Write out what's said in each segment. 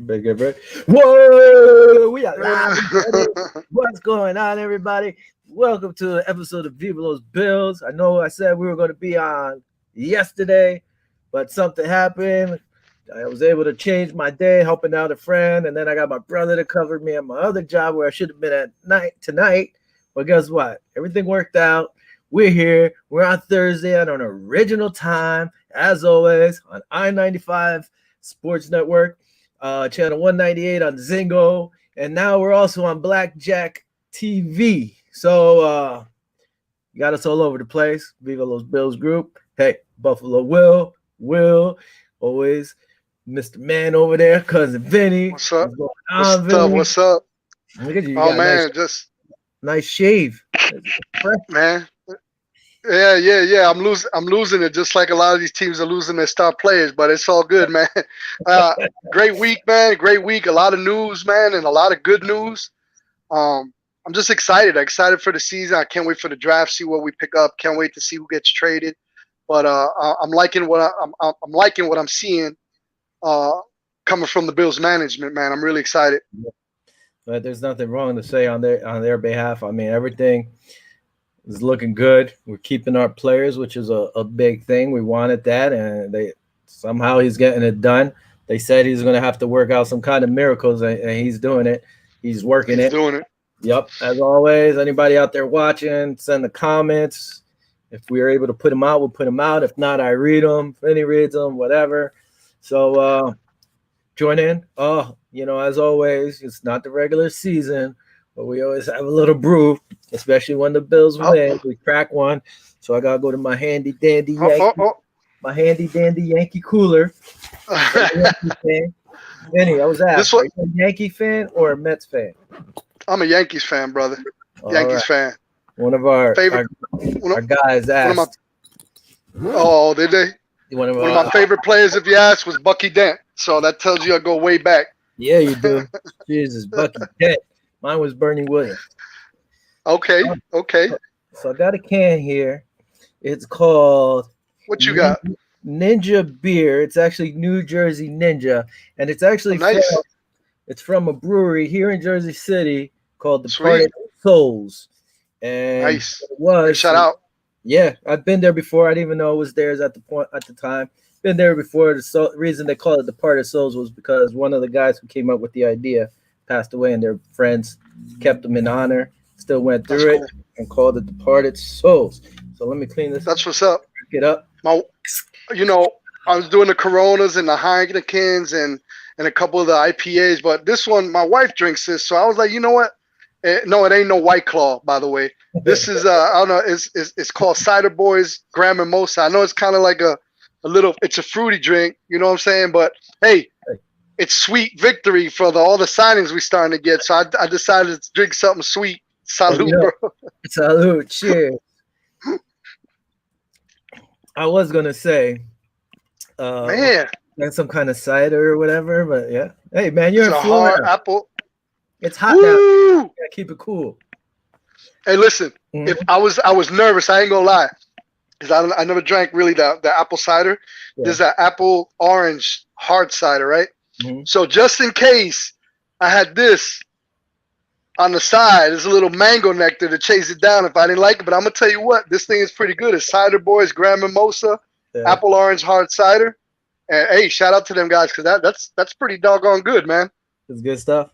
Big break. Whoa, we are live. What's going on, everybody? Welcome to the episode of Viva Los Bills. I know I said we were going to be on yesterday, but something happened. I was able to change my day helping out a friend, and then I got my brother to cover me at my other job where I should have been at night tonight. But guess what? Everything worked out. We're here. We're on Thursday at an original time, as always, on I-95 Sports Network. Channel 198 on Zingo, and now we're also on Blackjack TV. So you got us all over the place. Viva Los Bills group. Hey, Buffalo Will, always Mr. Man over there, cousin Vinny. What's up? What's up? Look at you. Oh man, nice shave. Man. Yeah. I'm losing it, just like a lot of these teams are losing their star players, but it's all good, man. Great week, man. Great week. A lot of news, man, and a lot of good news. I'm just excited. Excited for the season. I can't wait for the draft. See what we pick up. Can't wait to see who gets traded. But I'm liking what I'm liking what I'm seeing coming from the Bills management, man. I'm really excited. But there's nothing wrong to say on their behalf. I mean, everything is looking good. We're keeping our players, which is a big thing. We wanted that, and somehow he's getting it done. They said he's going to have to work out some kind of miracles, and he's doing it. He's working it. Doing it. Yep. As always, anybody out there watching, send the comments. If we are able to put them out, we'll put them out. If not, I read them. Vinny reads them, whatever. So join in. As always, it's not the regular season, but we always have a little brew, especially when the Bills win. We crack one. So I got to go to my handy dandy Yankee cooler. Vinny, I was asked, are you a Yankee fan or a Mets fan? I'm a Yankees fan, brother. Yankees fan. One of our favorite our guys asked. Did they? One of my favorite players, if you ask, was Bucky Dent. So that tells you I go way back. Yeah, you do. Jesus, Bucky Dent. Mine was Bernie Williams. Okay. So I got a can here. It's called What you got? Ninja Beer. It's actually New Jersey Ninja, and it's actually nice. It's from a brewery here in Jersey City called Departed Souls. And nice. It was shout out. Yeah, I've been there before. I didn't even know it was theirs at the time. Been there before. The reason they call it Departed Souls was because one of the guys who came up with the idea passed away, and their friends kept them in honor. Still went through it and called it Departed Souls. So let me clean this. That's what's up. Pick it up. I was doing the Coronas and the Heinekens and a couple of the IPAs, but this one, my wife drinks this, so I was like, you know what? No, it ain't no White Claw, by the way. This is I don't know. It's called Cider Boys Grand Mimosa. I know it's kind of like a little. It's a fruity drink, you know what I'm saying? But hey. It's sweet victory for all the signings we're starting to get. So I decided to drink something sweet. Salute, bro. Salute. Cheers. I was going to say, man, that's some kind of cider or whatever, but yeah. Hey, man, you're in Florida. Hard apple. It's hot now. You gotta keep it cool. Hey, listen, if I was nervous, I ain't going to lie, because I never drank really the apple cider. Yeah. There's an apple orange hard cider, right? Mm-hmm. So just in case I had this on the side, there's a little mango nectar to chase it down if I didn't like it. But I'm going to tell you what, this thing is pretty good. It's Cider Boys Grand Mimosa, apple orange hard cider. And hey, shout out to them guys because that's pretty doggone good, man. It's good stuff.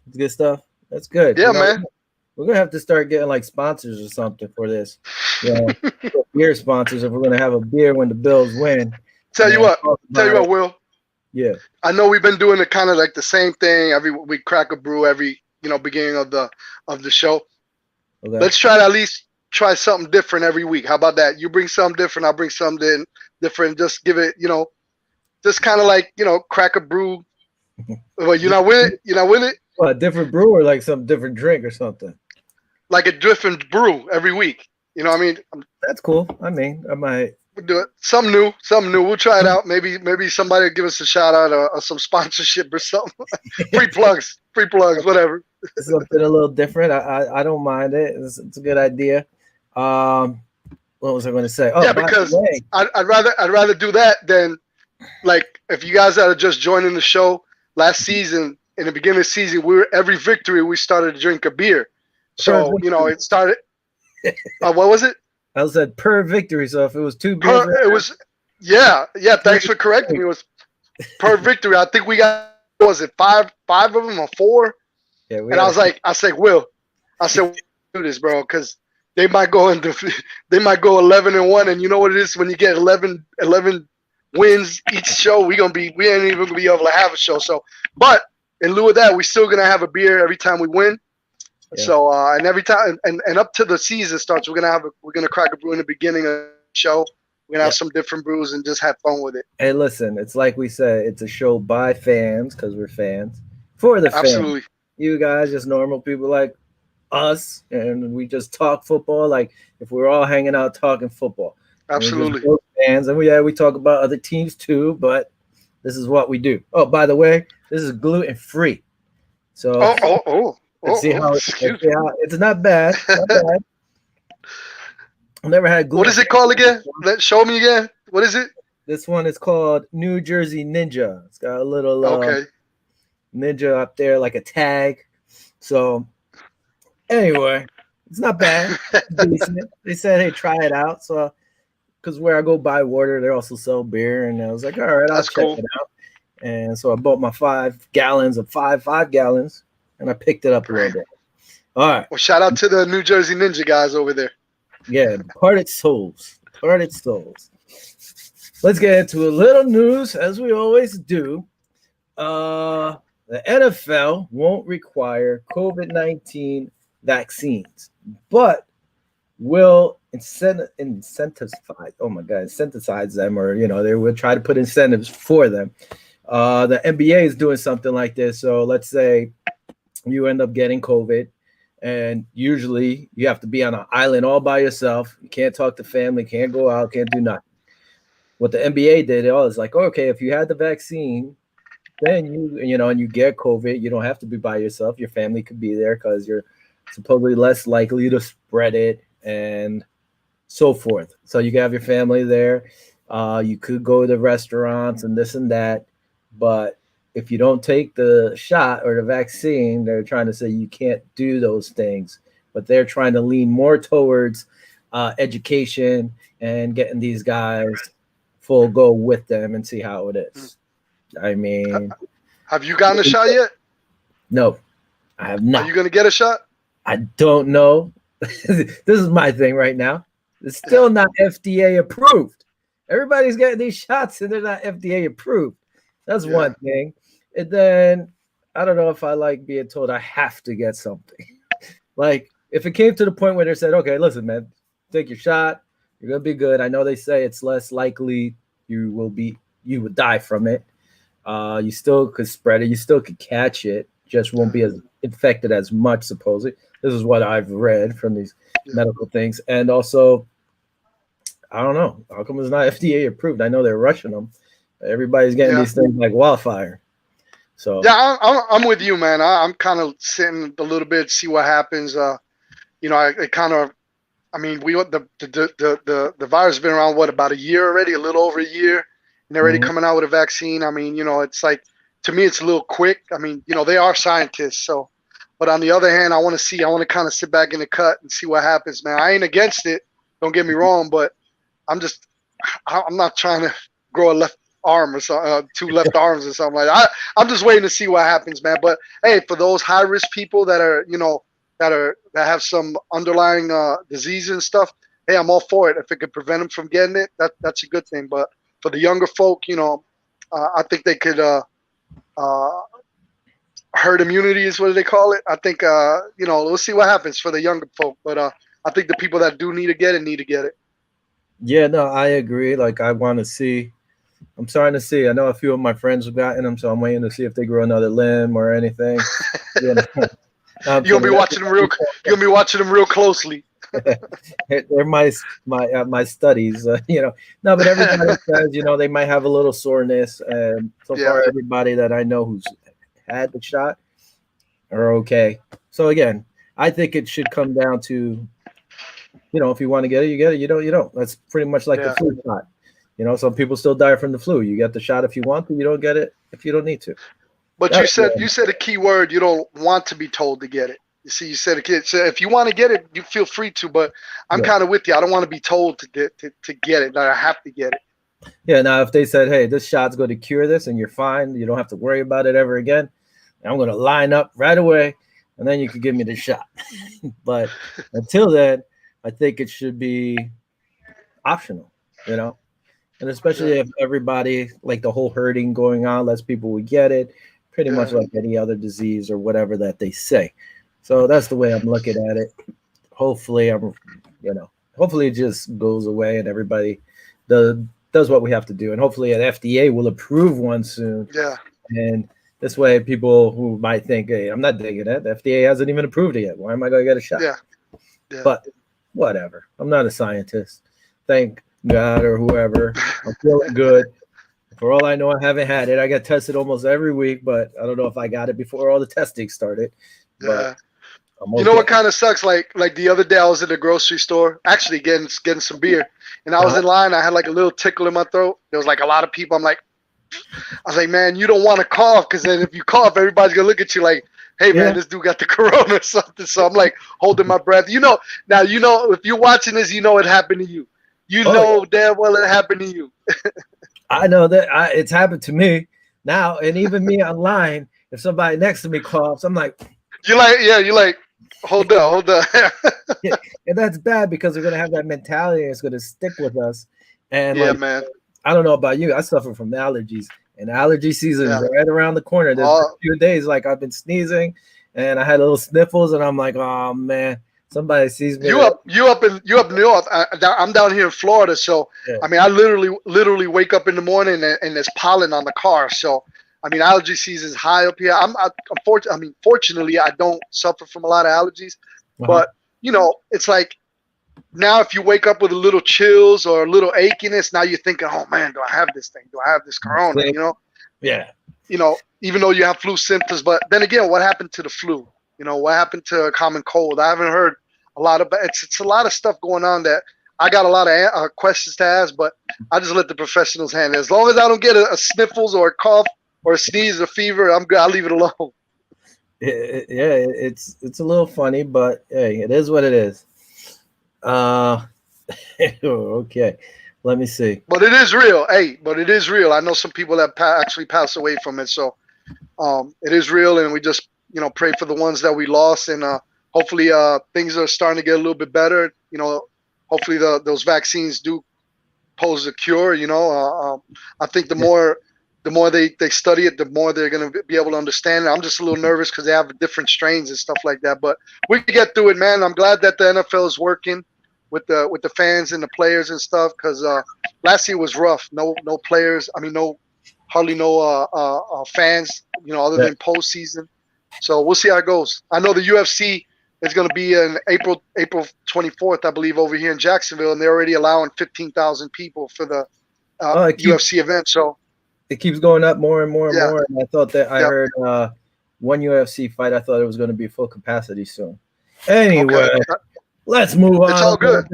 That's good. Yeah, man. We're going to have to start getting like sponsors or something for this. Yeah, beer sponsors if we're going to have a beer when the Bills win. Tell you what, Will. Yeah, I know we've been doing it kind of like the same thing. We crack a brew every beginning of the show. Okay. Let's try to at least try something different every week. How about that? You bring something different, I'll bring something different. Just give it, just kind of like crack a brew. Well, you're not with it. Well, a different brew or like some different drink or something. Like a different brew every week. You know what I mean? That's cool. I mean, I might. We'll do it. Something new. We'll try it out. Maybe somebody will give us a shout out or some sponsorship or something. Free plugs, whatever. Something a little different. I don't mind it. It's a good idea. What was I going to say? Oh, yeah, because I'd rather do that than like if you guys are just joining the show. Last season in the beginning of the season, every victory we started to drink a beer. So it started. What was it? I said per victory. So if it was 2 beers, it was. Yeah. Thanks for correcting me. It was per victory. I think we got, was it five of them or 4? Yeah. And I said, Will, do this, bro, because they might go 11-1, and you know what it is when you get 11 wins each show. We ain't even gonna be able to have a show. So, but in lieu of that, we still gonna have a beer every time we win. Yeah. So and every time and up to the season starts, we're gonna crack a brew in the beginning of the show. We're gonna have some different brews and just have fun with it. Hey, listen, it's like we said, it's a show by fans because we're fans for the fans. Absolutely. You guys, just normal people like us, and we just talk football. Like if we're all hanging out talking football. Absolutely. Fans, and we talk about other teams too, but this is what we do. Oh, by the way, this is gluten free. So see how it's not bad. Not bad. I've never had gluten. What is it called again? Show me again. What is it? This one is called New Jersey Ninja. It's got a little ninja up there, like a tag. So anyway, it's not bad. Decent. They said, hey, try it out. So because where I go buy water, they also sell beer. And I was like, all right, I'll check it out. And so I bought my 5 gallons of 5 gallons, and I picked it up a little bit. All right. Well, shout out to the New Jersey Ninja guys over there. Yeah, parted souls. Let's get into a little news, as we always do. The NFL won't require COVID-19 vaccines, but will incentivize them, or they will try to put incentives for them. The NBA is doing something like this. So let's say you end up getting COVID, and usually you have to be on an island all by yourself. You can't talk to family, can't go out, can't do nothing. What the NBA did, it was like, okay, if you had the vaccine, then and you get COVID, you don't have to be by yourself. Your family could be there because you're supposedly less likely to spread it and so forth. So you can have your family there. You could go to restaurants and this and that. But if you don't take the shot or the vaccine, they're trying to say you can't do those things. But they're trying to lean more towards education and getting these guys full go with them and see how it is. I mean, have you gotten a shot yet? No, I have not. Are you going to get a shot? I don't know. This is my thing right now. It's still not FDA approved. Everybody's getting these shots and they're not FDA approved. That's one thing. And then I don't know if I like being told I have to get something. Like if it came to the point where they said, okay, listen, man, take your shot. You're going to be good. I know they say it's less likely you would die from it. You still could spread it. You still could catch it. Just won't be as infected as much, supposedly. This is what I've read from these medical things. And also, I don't know. How come it's not FDA approved? I know they're rushing them. Everybody's getting these things like wildfire. So I'm with you, man. I'm kind of sitting a little bit, see what happens. The virus has been around about a year already, a little over a year, and they're already coming out with a vaccine. I mean, it's like, to me, it's a little quick. I mean, they are scientists, so. But on the other hand, I want to kind of sit back in the cut and see what happens, man. I ain't against it. Don't get me wrong, but I'm not trying to grow a left arm or something, 2 left arms or something like that. I'm just waiting to see what happens, man. But hey, for those high risk people that are, that have some underlying disease and stuff, hey, I'm all for it. If it could prevent them from getting it, that's a good thing. But for the younger folk, I think they could herd immunity is what they call it. I think we'll see what happens for the younger folk. But I think the people that do need to get it. Yeah, no, I agree. Like I want to see. I'm starting to see. I know a few of my friends have gotten them, so I'm waiting to see if they grow another limb or anything. You're gonna be watching them real. You're gonna be watching them real closely. They're my studies. No, but everybody says they might have a little soreness, and so far everybody that I know who's had the shot are okay. So again, I think it should come down to, if you want to get it, you get it. You don't. That's pretty much like the flu shot. Some people still die from the flu. You get the shot if you want to. You don't get it if you don't need to. But you said a key word. You don't want to be told to get it. You see, you said a kid. So if you want to get it, you feel free to. But I'm kind of with you. I don't want to be told to get it. That I have to get it. Yeah. Now, if they said, "Hey, this shot's going to cure this, and you're fine. You don't have to worry about it ever again," I'm going to line up right away, and then you can give me the shot. But until then, I think it should be optional. And especially if everybody, like the whole herding going on, less people would get it, pretty much like any other disease or whatever that they say. So that's the way I'm looking at it. Hopefully, hopefully it just goes away and everybody does what we have to do. And hopefully an FDA will approve one soon. Yeah. And this way, people who might think, hey, I'm not digging it. The FDA hasn't even approved it yet. Why am I going to get a shot? Yeah. But whatever. I'm not a scientist. Thank God or whoever. I'm feeling good. For all I know, I haven't had it. I get tested almost every week, but I don't know if I got it before all the testing started. But okay. You know what kind of sucks? Like the other day, I was at the grocery store, actually getting some beer, and I was in line. I had like a little tickle in my throat. There was like a lot of people. I was like, man, you don't want to cough, because then if you cough, everybody's gonna look at you like, hey, man, this dude got the corona or something. So I'm like holding my breath. Now if you're watching this, you know it happened to you. You know damn well it happened to you. I know that it's happened to me now, and even me online. If somebody next to me coughs, I'm like, you're like, hold up. And that's bad because we're gonna have that mentality, and it's gonna stick with us. And man, I don't know about you, I suffer from allergies, and allergy season is right around the corner. There's a few days like I've been sneezing, and I had little sniffles, and I'm like, oh man. Somebody sees me. You up north. I'm down here in Florida, so I mean, I literally wake up in the morning and there's pollen on the car. So I mean, allergy season is high up here. Fortunately, I don't suffer from a lot of allergies, but it's like now if you wake up with a little chills or a little achiness, now you're thinking, oh man, do I have this thing? Do I have this corona? Yeah. Even though you have flu symptoms, but then again, what happened to the flu? What happened to a common cold? I haven't heard a lot about it. It's a lot of stuff going on that I got a lot of questions to ask, but I just let the professionals handle it. As long as I don't get a sniffles or a cough or a sneeze or fever, I'm good. I'll leave it alone. It's a little funny, but hey, it is what it is. Okay, let me see. But it is real. But it is real. I know some people that actually passed away from it, so it is real, and we just pray for the ones that we lost, and hopefully things are starting to get a little bit better. Hopefully those vaccines do pose a cure. I think the more they study it, the more they're going to be able to understand it. I'm just a little nervous because they have different strains and stuff like that, but we can get through it, man. I'm glad that the NFL is working with the fans and the players and stuff, because last year was rough. No players. I mean, hardly no fans. Other than postseason. So we'll see how it goes. I know the UFC is going to be in April 24th, I believe, over here in Jacksonville, and they're already allowing 15,000 people for the UFC event. So it keeps going up more and more and more. And I thought that I heard one UFC fight. I thought it was going to be full capacity soon. Anyway, let's move on. It's all good.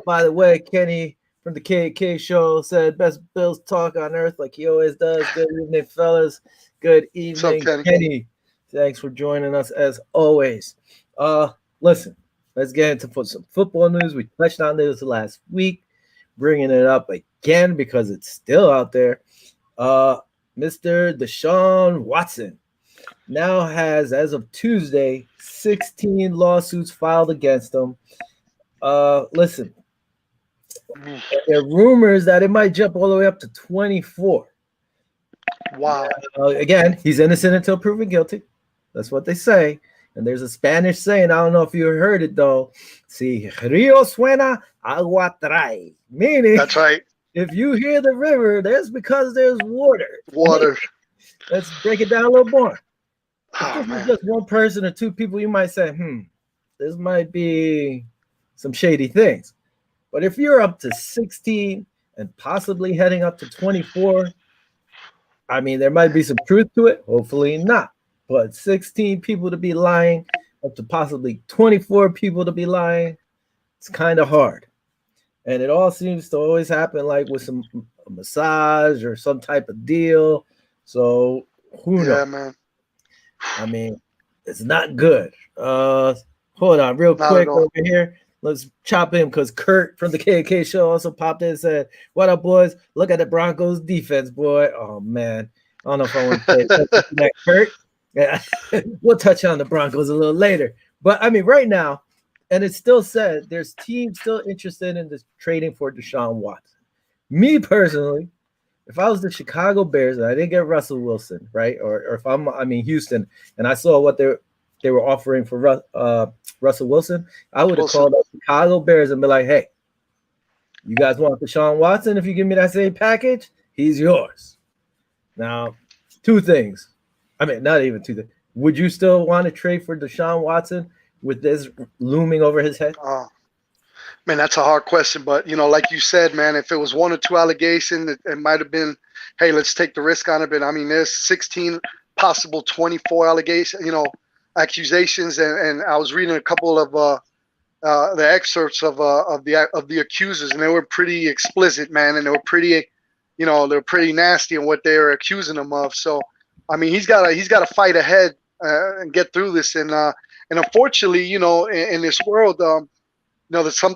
By the way, Kenny from the KK show said best Bills talk on earth, like he always does. Good evening, fellas. Good evening, Kenny. Thanks for joining us as always. Listen, let's get into some football news. We touched on this last week, bringing it up again because it's still out there. Mr. Deshaun Watson now has, as of Tuesday, 16 lawsuits filed against him. Listen, there are rumors that it might jump all the way up to 24. Wow. Again, he's innocent until proven guilty. That's what they say. And there's a Spanish saying, I don't know if you heard it though. Si río suena, agua trae. Meaning, that's right. If you hear the river, that's because there's water. Let's break it down a little more. If this is just one person or two people, you might say, this might be some shady things. But if you're up to 16 and possibly heading up to 24, I mean, there might be some truth to it. Hopefully not. But 16 people to be lying, up to possibly 24 people to be lying, it's kind of hard. And it all seems to always happen like with a massage or some type of deal. So Who knows? Man. I mean, it's not good. Hold on, real Not quick at all. over here. Let's chop in because Kurt from the KK show also popped in and said, "What up, boys? Look at the Broncos defense, boy. Oh man, I don't know if I want to say that, Kurt. Yeah, we'll touch on the Broncos a little later. But I mean, right now, and it's still said there's teams still interested in this trading for Deshaun Watson. Me personally, if I was the Chicago Bears and I didn't get Russell Wilson, right, or if I'm Houston, and I saw what they were offering for Russell Wilson, I would have called the Chicago Bears and be like, "Hey, you guys want Deshaun Watson? If you give me that same package, he's yours." Now, two things. I mean, not even two things. Would you still want to trade for Deshaun Watson with this looming over his head? Man, that's a hard question. But, like you said, man, if it was 1 or 2 allegations, it might have been, hey, let's take the risk on it. But, I mean, there's 16 possible 24 accusations. And I was reading a couple of the excerpts of the accusers, and they were pretty explicit, man. And they were pretty, they're pretty nasty in what they were accusing him of. So, I mean, he's got to fight ahead and get through this. And unfortunately, in this world, that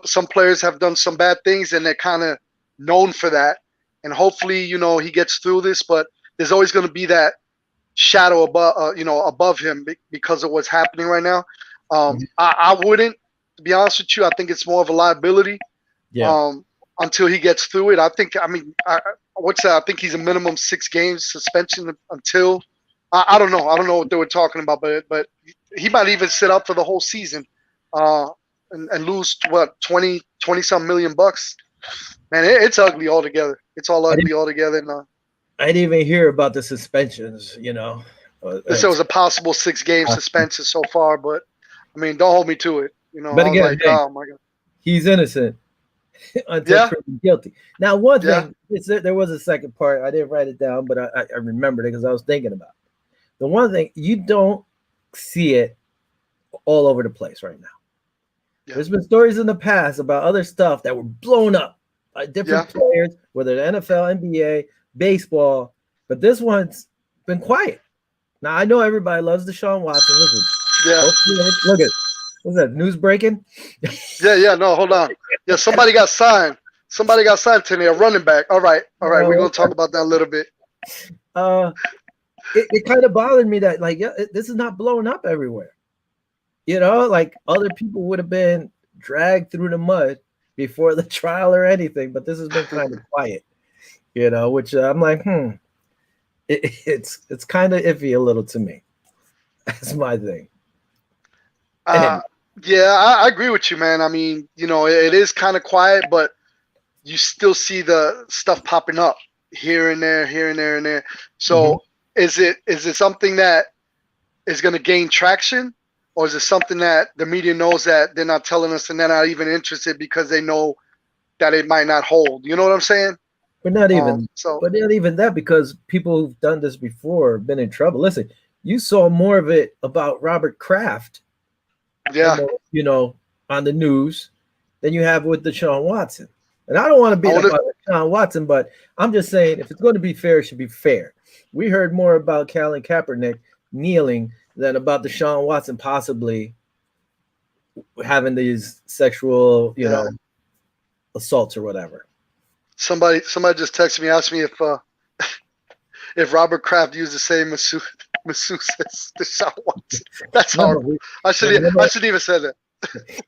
some players have done some bad things, and they're kind of known for that. And hopefully, he gets through this. But there's always going to be that shadow above him because of what's happening right now. I wouldn't, to be honest with you. I think it's more of a liability. Yeah. Until he gets through it, I think. I mean, what's that? I think he's a minimum 6 games suspension until. I don't know. I don't know what they were talking about, but he might even sit out for the whole season. And lose what 20 some million bucks. Man, it's ugly altogether. It's all ugly altogether. And I didn't even hear about the suspensions. This was a possible 6-game suspension so far, but I mean, don't hold me to it. But again, like, oh my god, he's innocent until proven guilty. Now, one thing there was a second part. I didn't write it down, but I remembered it because I was thinking about it. The one thing you don't see it all over the place right now. Yeah. There's been stories in the past about other stuff that were blown up by different players, whether the NFL, NBA, baseball, but this one's been quiet. Now, I know everybody loves Deshaun Watson. Listen, look at what's that, news breaking? No, hold on. Yeah, somebody got signed. Somebody got signed today, a running back. All right. We're going to talk about that a little bit. It kind of bothered me that, this is not blowing up everywhere. Like other people would have been dragged through the mud before the trial or anything, but this has been kind of quiet, which I'm like, it's kind of iffy a little to me. That's my thing. I agree with you, man. I mean, it is kind of quiet, but you still see the stuff popping up here and there, and there. So is it something that is going to gain traction? Or is it something that the media knows that they're not telling us and they're not even interested because they know that it might not hold? You know what I'm saying? But not even that, because people who've done this before have been in trouble. Listen, you saw more of it about Robert Kraft, on the news than you have with Deshaun Watson. And I don't want to be about Deshaun Watson, but I'm just saying if it's going to be fair, it should be fair. We heard more about Colin Kaepernick kneeling than about Deshaun Watson possibly having these sexual, assaults or whatever. Somebody just texted me, asked me if Robert Kraft used the same masseuse as Deshaun Watson. That's horrible. I shouldn't even say that.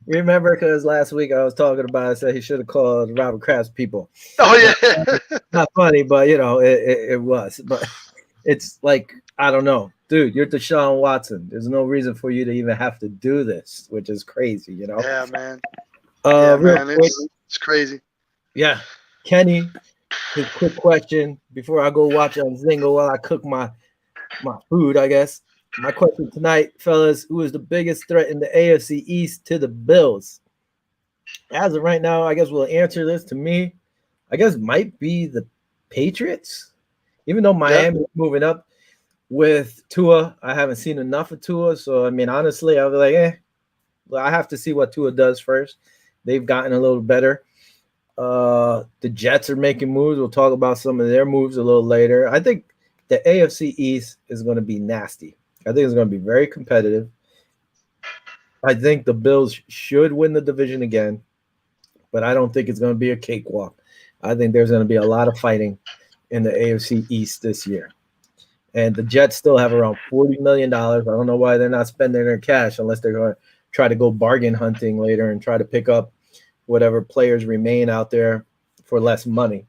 Remember, because last week I was talking about, I said he should have called Robert Kraft's people. Oh yeah, not funny, but it was. But it's like, I don't know. Dude, you're Deshaun Watson. There's no reason for you to even have to do this, which is crazy, Yeah, man. It's crazy. Yeah. Kenny, his quick question before I go watch on Zingo while I cook my food, I guess. My question tonight, fellas, who is the biggest threat in the AFC East to the Bills? As of right now, I guess we'll answer this. To me, I guess might be the Patriots, even though Miami is moving up. With Tua, I haven't seen enough of Tua. So, I mean, honestly, I'll be like, well, I have to see what Tua does first. They've gotten a little better. The Jets are making moves. We'll talk about some of their moves a little later. I think the AFC East is going to be nasty. I think it's going to be very competitive. I think the Bills should win the division again, but I don't think it's going to be a cakewalk. I think there's going to be a lot of fighting in the AFC East this year. And the Jets still have around $40 million. I don't know why they're not spending their cash unless they're going to try to go bargain hunting later and try to pick up whatever players remain out there for less money.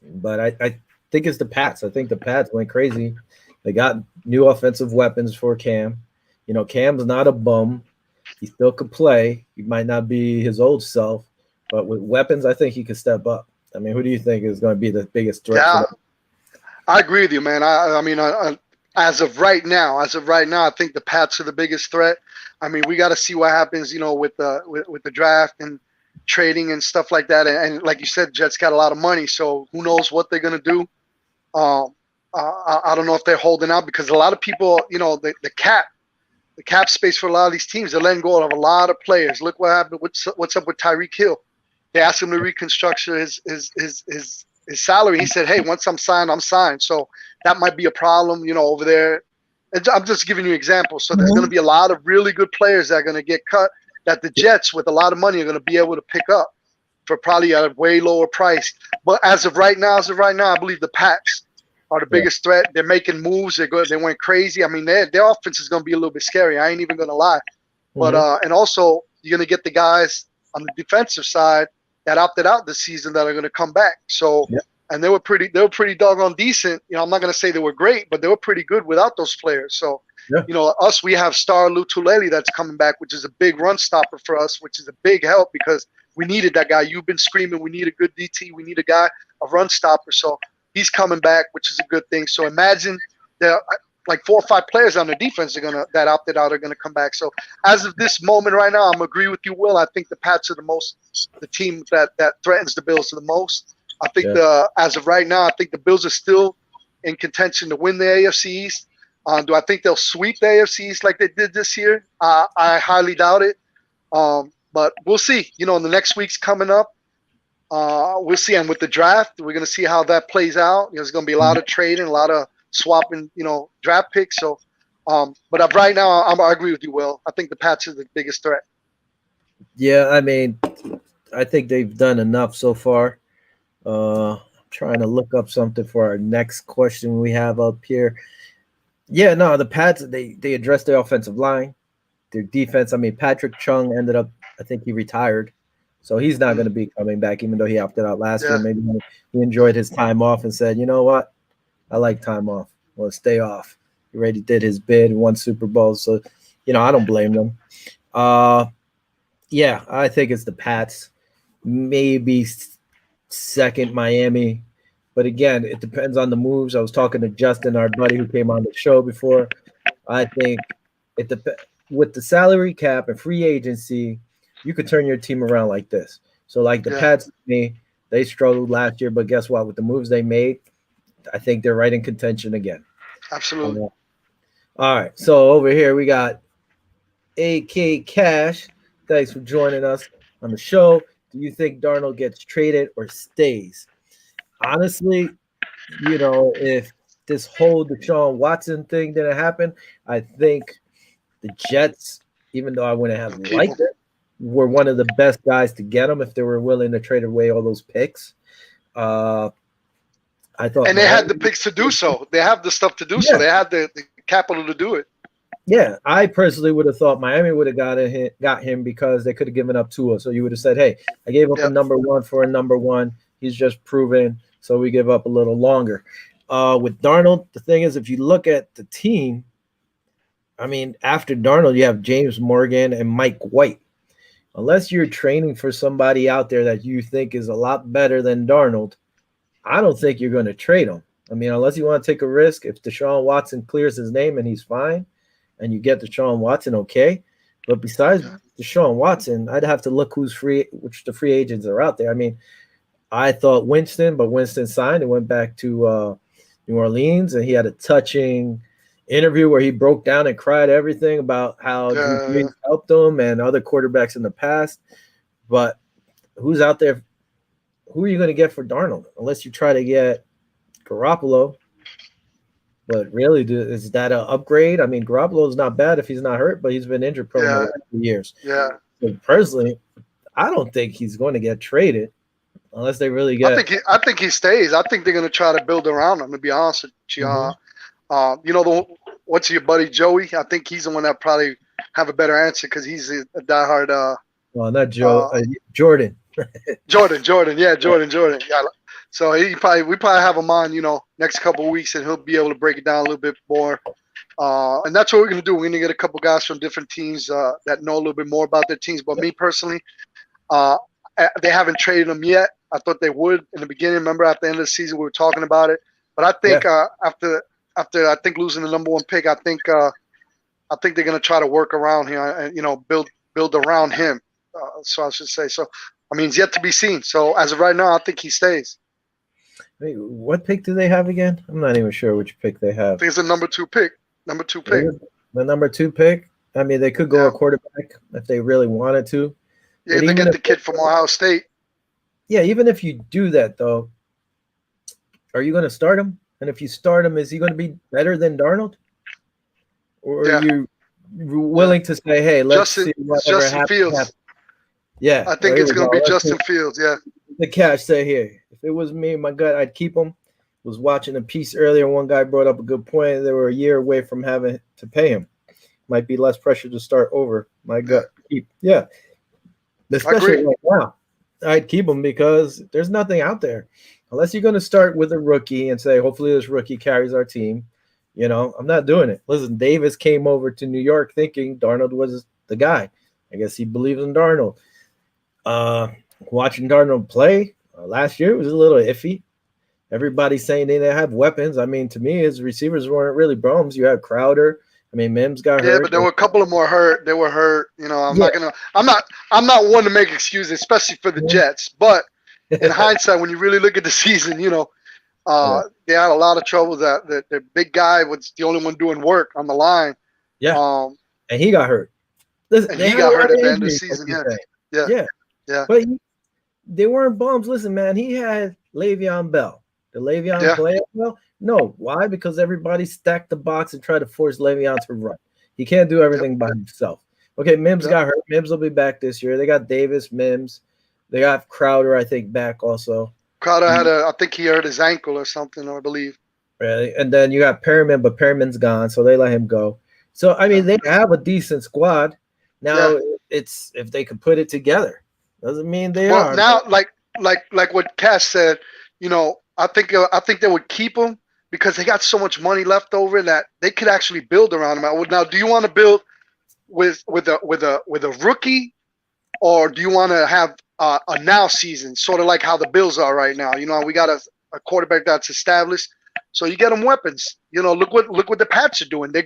But I think it's the Pats. I think the Pats went crazy. They got new offensive weapons for Cam. You know, Cam's not a bum. He still could play. He might not be his old self, but with weapons, I think he could step up. I mean, who do you think is going to be the biggest threat? Yeah, I agree with you, man. I mean, as of right now, I think the Pats are the biggest threat. I mean, we got to see what happens, you know, with the draft and trading and stuff like that. And like you said, Jets got a lot of money, so who knows what they're gonna do. I don't know if they're holding out because a lot of people, you know, the cap space for a lot of these teams, they're letting go of a lot of players. Look what happened. What's up with Tyreek Hill? They asked him to reconstruct his salary. He said, "Hey, once I'm signed, I'm signed." So that might be a problem, you know, over there. And I'm just giving you examples. So there's going to be a lot of really good players that are going to get cut that the Jets, with a lot of money, are going to be able to pick up for probably at a way lower price. But as of right now, I believe the Pats are the biggest threat. They're making moves. They're good. They went crazy. I mean, their offense is going to be a little bit scary. I ain't even going to lie. But and also you're going to get the guys on the defensive side that opted out this season that are going to come back. So and they were pretty doggone decent. You know, I'm not going to say they were great, but they were pretty good without those players. So you know, we have Star Lutulele that's coming back, which is a big run stopper for us, which is a big help because we needed that guy. You've been screaming, we need a good DT. We need a guy, a run stopper. So he's coming back, which is a good thing. So imagine there like 4 or 5 players on the defense that opted out are gonna come back. So as of this moment right now, I'm agree with you, Will. I think the Pats are the team that threatens the Bills the most. I think as of right now, I think the Bills are still in contention to win the AFC East. Do I think they'll sweep the AFC East like they did this year? I highly doubt it. But we'll see. You know, in the next week's coming up, we'll see. And with the draft, we're going to see how that plays out. You know, there's going to be a lot of trading, a lot of swapping, you know, draft picks. So, but right now, I agree with you, Will. I think the Pats are the biggest threat. Yeah, I mean, I think they've done enough so far. I'm trying to look up something for our next question we have up here. Yeah, no, the Pats, they addressed their offensive line, their defense. I mean, Patrick Chung ended up, I think he retired. So he's not going to be coming back, even though he opted out last year. Maybe he enjoyed his time off and said, you know what? I like time off. Well, stay off. He already did his bid, won Super Bowls. So, you know, I don't blame them. Yeah, I think it's the Pats. Maybe second Miami. But again, it depends on the moves. I was talking to Justin, our buddy who came on the show before. I think with the salary cap and free agency, you could turn your team around like this. So like the Pats, they struggled last year, but guess what? With the moves they made, I think they're right in contention again. Absolutely. All right. So over here we got AK Cash. Thanks for joining us on the show. Do you think Darnold gets traded or stays? Honestly, you know, if this whole Deshaun Watson thing didn't happen, I think the Jets, even though I wouldn't have liked it, were one of the best guys to get him if they were willing to trade away all those picks. I thought, and they had the picks to do so. They have the stuff to do so. They had the capital to do it. Yeah, I personally would have thought Miami would have got him because they could have given up Tua. So you would have said, hey, I gave up a number one for a number one. He's just proven, so we give up a little longer. With Darnold, the thing is, if you look at the team, I mean, after Darnold, you have James Morgan and Mike White. Unless you're training for somebody out there that you think is a lot better than Darnold, I don't think you're going to trade him. I mean, unless you want to take a risk, if Deshaun Watson clears his name and he's fine, and you get Deshaun Watson, okay. But besides Deshaun Watson, I'd have to look which the free agents are out there. I mean, I thought Winston, but Winston signed and went back to New Orleans, and he had a touching interview where he broke down and cried everything about how Drew Brees helped him and other quarterbacks in the past. But who's out there? Who are you going to get for Darnold? Unless you try to get Garoppolo. But really, is that an upgrade? I mean, Garoppolo's not bad if he's not hurt, but he's been injured prone the last few years. Yeah. So personally, I don't think he's going to get traded unless they really get. I think he stays. I think they're going to try to build around him. To be honest with you, you know what's your buddy Joey? I think he's the one that probably have a better answer because he's a diehard. Well, not Joe, Jordan. Jordan. Yeah. So we probably have him on, next couple of weeks, and he'll be able to break it down a little bit more. And that's what we're gonna do. We're gonna get a couple guys from different teams that know a little bit more about their teams. But me personally, they haven't traded them yet. I thought they would in the beginning. Remember, at the end of the season, we were talking about it. But I think after I think losing the number 1 pick, I think they're gonna try to work around here and build around him. So I should say. So I mean, it's yet to be seen. So as of right now, I think he stays. Wait, what pick do they have again? I'm not even sure which pick they have. I think it's the number 2 pick. Number 2 pick. The number 2 pick. I mean, they could go a quarterback if they really wanted to. Yeah, they get the kid from Ohio State. Yeah, even if you do that, though, are you going to start him? And if you start him, is he going to be better than Darnold? Or are you willing to say, hey, let's see whatever Justin Fields. Yeah. I think it's going to be Justin Fields, yeah. The Cash say here, if it was me, my gut, I'd keep him. Was watching a piece earlier. One guy brought up a good point. They were a year away from having to pay him. Might be less pressure to start over. My gut, keep. Yeah. Especially right now. I'd keep him because there's nothing out there. Unless you're going to start with a rookie and say, hopefully this rookie carries our team. I'm not doing it. Listen, Davis came over to New York thinking Darnold was the guy. I guess he believes in Darnold. Watching Darnold play last year was a little iffy. Everybody's saying they didn't have weapons. I mean, to me, his receivers weren't really bums. You had Crowder. I mean, Mims got hurt. Yeah, but there were a couple of more hurt. They were hurt. I'm not one to make excuses, especially for the Jets. But in hindsight, when you really look at the season, they had a lot of trouble. That the big guy was the only one doing work on the line. Yeah. And he got hurt. Listen, he got hurt at the end of the season. Yeah. But they weren't bums. Listen, man, he had Le'Veon Bell. Did Le'Veon play well? No. Why? Because everybody stacked the box and tried to force Le'Veon to run. He can't do everything by himself. Okay, Mims got hurt. Mims will be back this year. They got Davis, Mims. They got Crowder, I think, back also. Crowder I think he hurt his ankle or something, I believe. Really? And then you got Perriman, but Perriman's gone, so they let him go. So, I mean, they have a decent squad. Now, it's if they could put it together. Doesn't mean they are. Well, now, like what Cash said, I think they would keep him because they got so much money left over that they could actually build around him. Now, do you want to build with a rookie, or do you want to have a now season, sort of like how the Bills are right now? We got a quarterback that's established, so you get them weapons. Look what the Pats are doing. They're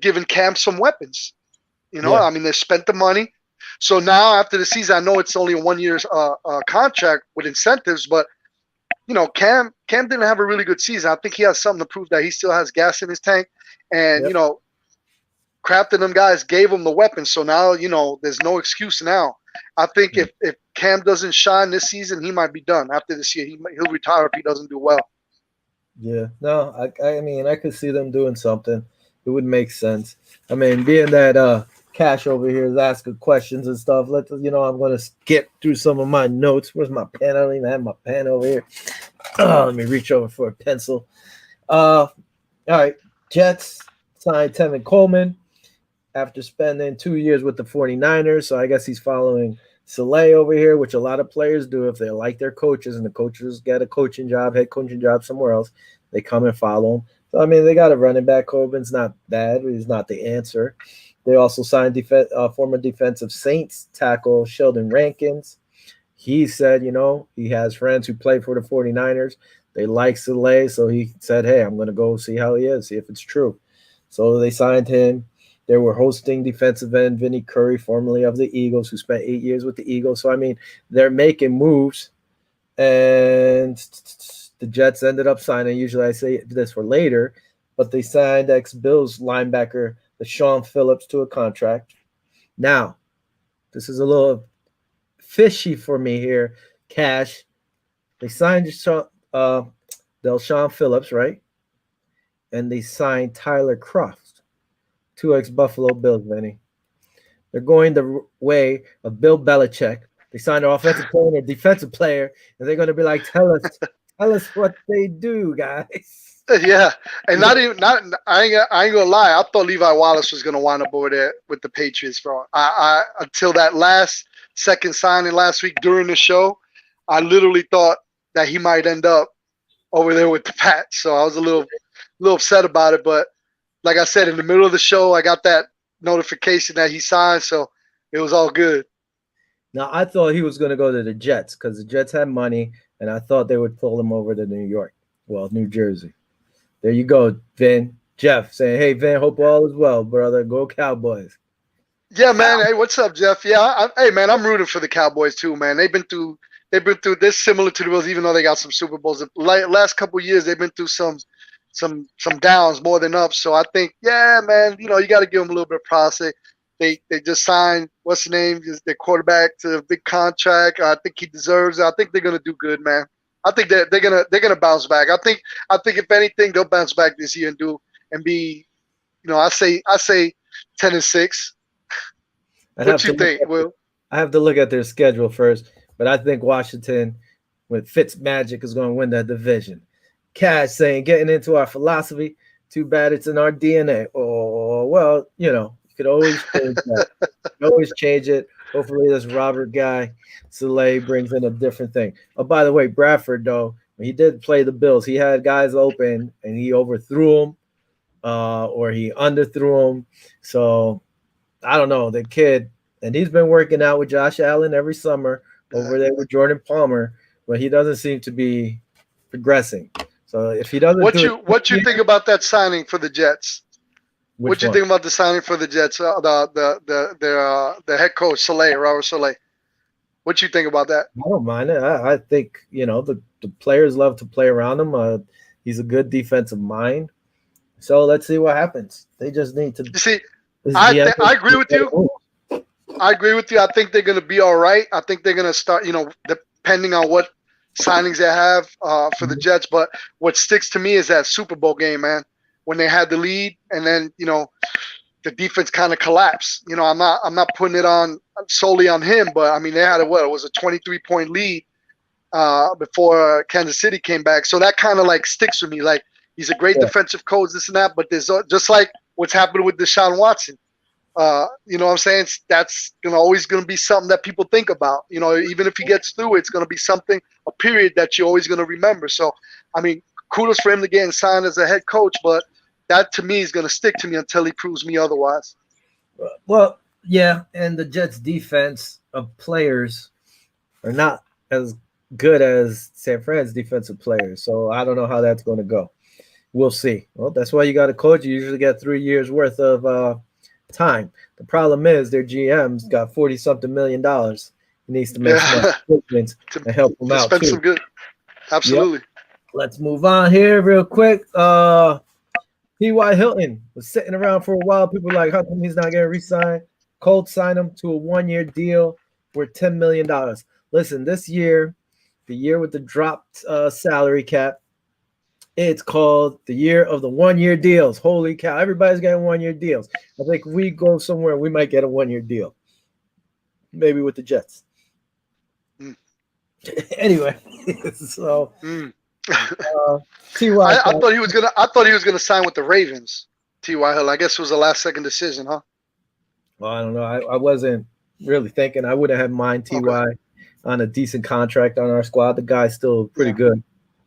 giving Cam some weapons. I mean, they spent the money. So now after the season, I know it's only a 1 year contract with incentives, but Cam didn't have a really good season. I think he has something to prove that he still has gas in his tank, and Kraft and them guys gave him the weapons. So now there's no excuse now. I think if Cam doesn't shine this season, he might be done after this year. He'll retire if he doesn't do well. Yeah, no, I mean I could see them doing something. It would make sense. I mean, being that Cash over here is asking questions and stuff. I'm going to skip through some of my notes. Where's my pen? I don't even have my pen over here. Let me reach over for a pencil. All right. Jets signed Tevin Coleman after spending 2 years with the 49ers. So I guess he's following Saleh over here, which a lot of players do if they like their coaches and the coaches get a coaching job, head coaching job somewhere else. They come and follow him. So, I mean, they got a running back. Coleman's not bad. He's not the answer. They also signed former defensive Saints tackle Sheldon Rankins. He said, he has friends who play for the 49ers. They like Saleh, so he said, hey, I'm going to go see how he is, see if it's true. So they signed him. They were hosting defensive end Vinny Curry, formerly of the Eagles, who spent 8 years with the Eagles. So, I mean, they're making moves. And the Jets ended up signing, usually I say this for later, but they signed ex-Bills linebacker Sean Phillips to a contract. Now, this is a little fishy for me here. Cash. They signed Delshon Phillips, right? And they signed Tyler Croft, 2 ex-Buffalo Bills, Vinny. They're going the way of Bill Belichick. They signed an offensive player and a defensive player, and they're going to be like, tell us what they do, guys. Yeah, and I ain't gonna lie. I thought Levi Wallace was gonna wind up over there with the Patriots, bro. I until that last second signing last week during the show, I literally thought that he might end up over there with the Pats. So I was a little upset about it. But like I said, in the middle of the show, I got that notification that he signed, so it was all good. Now I thought he was gonna go to the Jets because the Jets had money, and I thought they would pull him over to New York, well, New Jersey. There you go, Vin. Jeff saying, "Hey, Vin, hope all is well, brother. Go Cowboys." Yeah, man. Hey, what's up, Jeff? Yeah, hey, man, I'm rooting for the Cowboys too, man. They've been through this similar to the Bills, even though they got some Super Bowls. The last couple of years, they've been through some downs more than ups. So I think, yeah, man, you got to give them a little bit of process. They just signed what's the name? Their quarterback to a big contract. I think he deserves it. I think they're gonna do good, man. I think they're gonna bounce back. I think if anything, they'll bounce back this year and be, I say 10-6. What you think, Will? I have to look at their schedule first, but I think Washington, with Fitzmagic, is going to win that division. Cash saying, getting into our philosophy. Too bad it's in our DNA. Oh, well, you could always change that. You can always change it. Hopefully, this Robert guy, Soleil, brings in a different thing. Oh, by the way, Bradford, though, when he did play the Bills, he had guys open, and he overthrew them, or he underthrew them. So, I don't know. The kid, and he's been working out with Josh Allen every summer over there with Jordan Palmer, but he doesn't seem to be progressing. So if he doesn't, what you think about that signing for the Jets? What you think about the signing for the Jets? The head coach Robert Soleil. What you think about that? I don't mind it. I think the players love to play around him. He's a good defensive mind. So let's see what happens. They just need to. You see, I agree with you. I agree with you. I think they're going to be all right. I think they're going to start. Depending on what signings they have for the Jets. But what sticks to me is that Super Bowl game, man, when they had the lead and then, the defense kind of collapsed. I'm not putting it on solely on him, but I mean, they had it was a 23-point lead before Kansas City came back. So that kind of like sticks with me. Like, he's a great defensive coach, this and that, but there's just like what's happening with Deshaun Watson. You know what I'm saying? That's always going to be something that people think about. Even if he gets through, it's going to be a period that you're always going to remember. So, I mean, kudos for him to get signed as a head coach, but that to me is going to stick to me until he proves me otherwise. Well, yeah, and the Jets' defense of players are not as good as San Fran's defensive players. So I don't know how that's going to go. We'll see. Well, that's why you got a coach. You usually get 3 years worth of time. The problem is their GM's got $40-something million. He needs to make some improvements and help them out spend too. Some good. Absolutely. Yep. Let's move on here real quick. T.Y. Hilton was sitting around for a while. People were like, how come he's not getting re-signed? Colts signed him to a 1-year deal worth $10 million. Listen, this year, the year with the dropped salary cap, it's called the year of the 1-year deals. Holy cow. Everybody's getting 1-year deals. I think we go somewhere, we might get a 1-year deal. Maybe with the Jets. Anyway, so T.Y. I thought he was gonna sign with the Ravens. T.Y. Hill. I guess it was a last-second decision, huh? Well, I don't know. I wasn't really thinking. I wouldn't have mind T.Y. on a decent contract on our squad. The guy's still pretty good,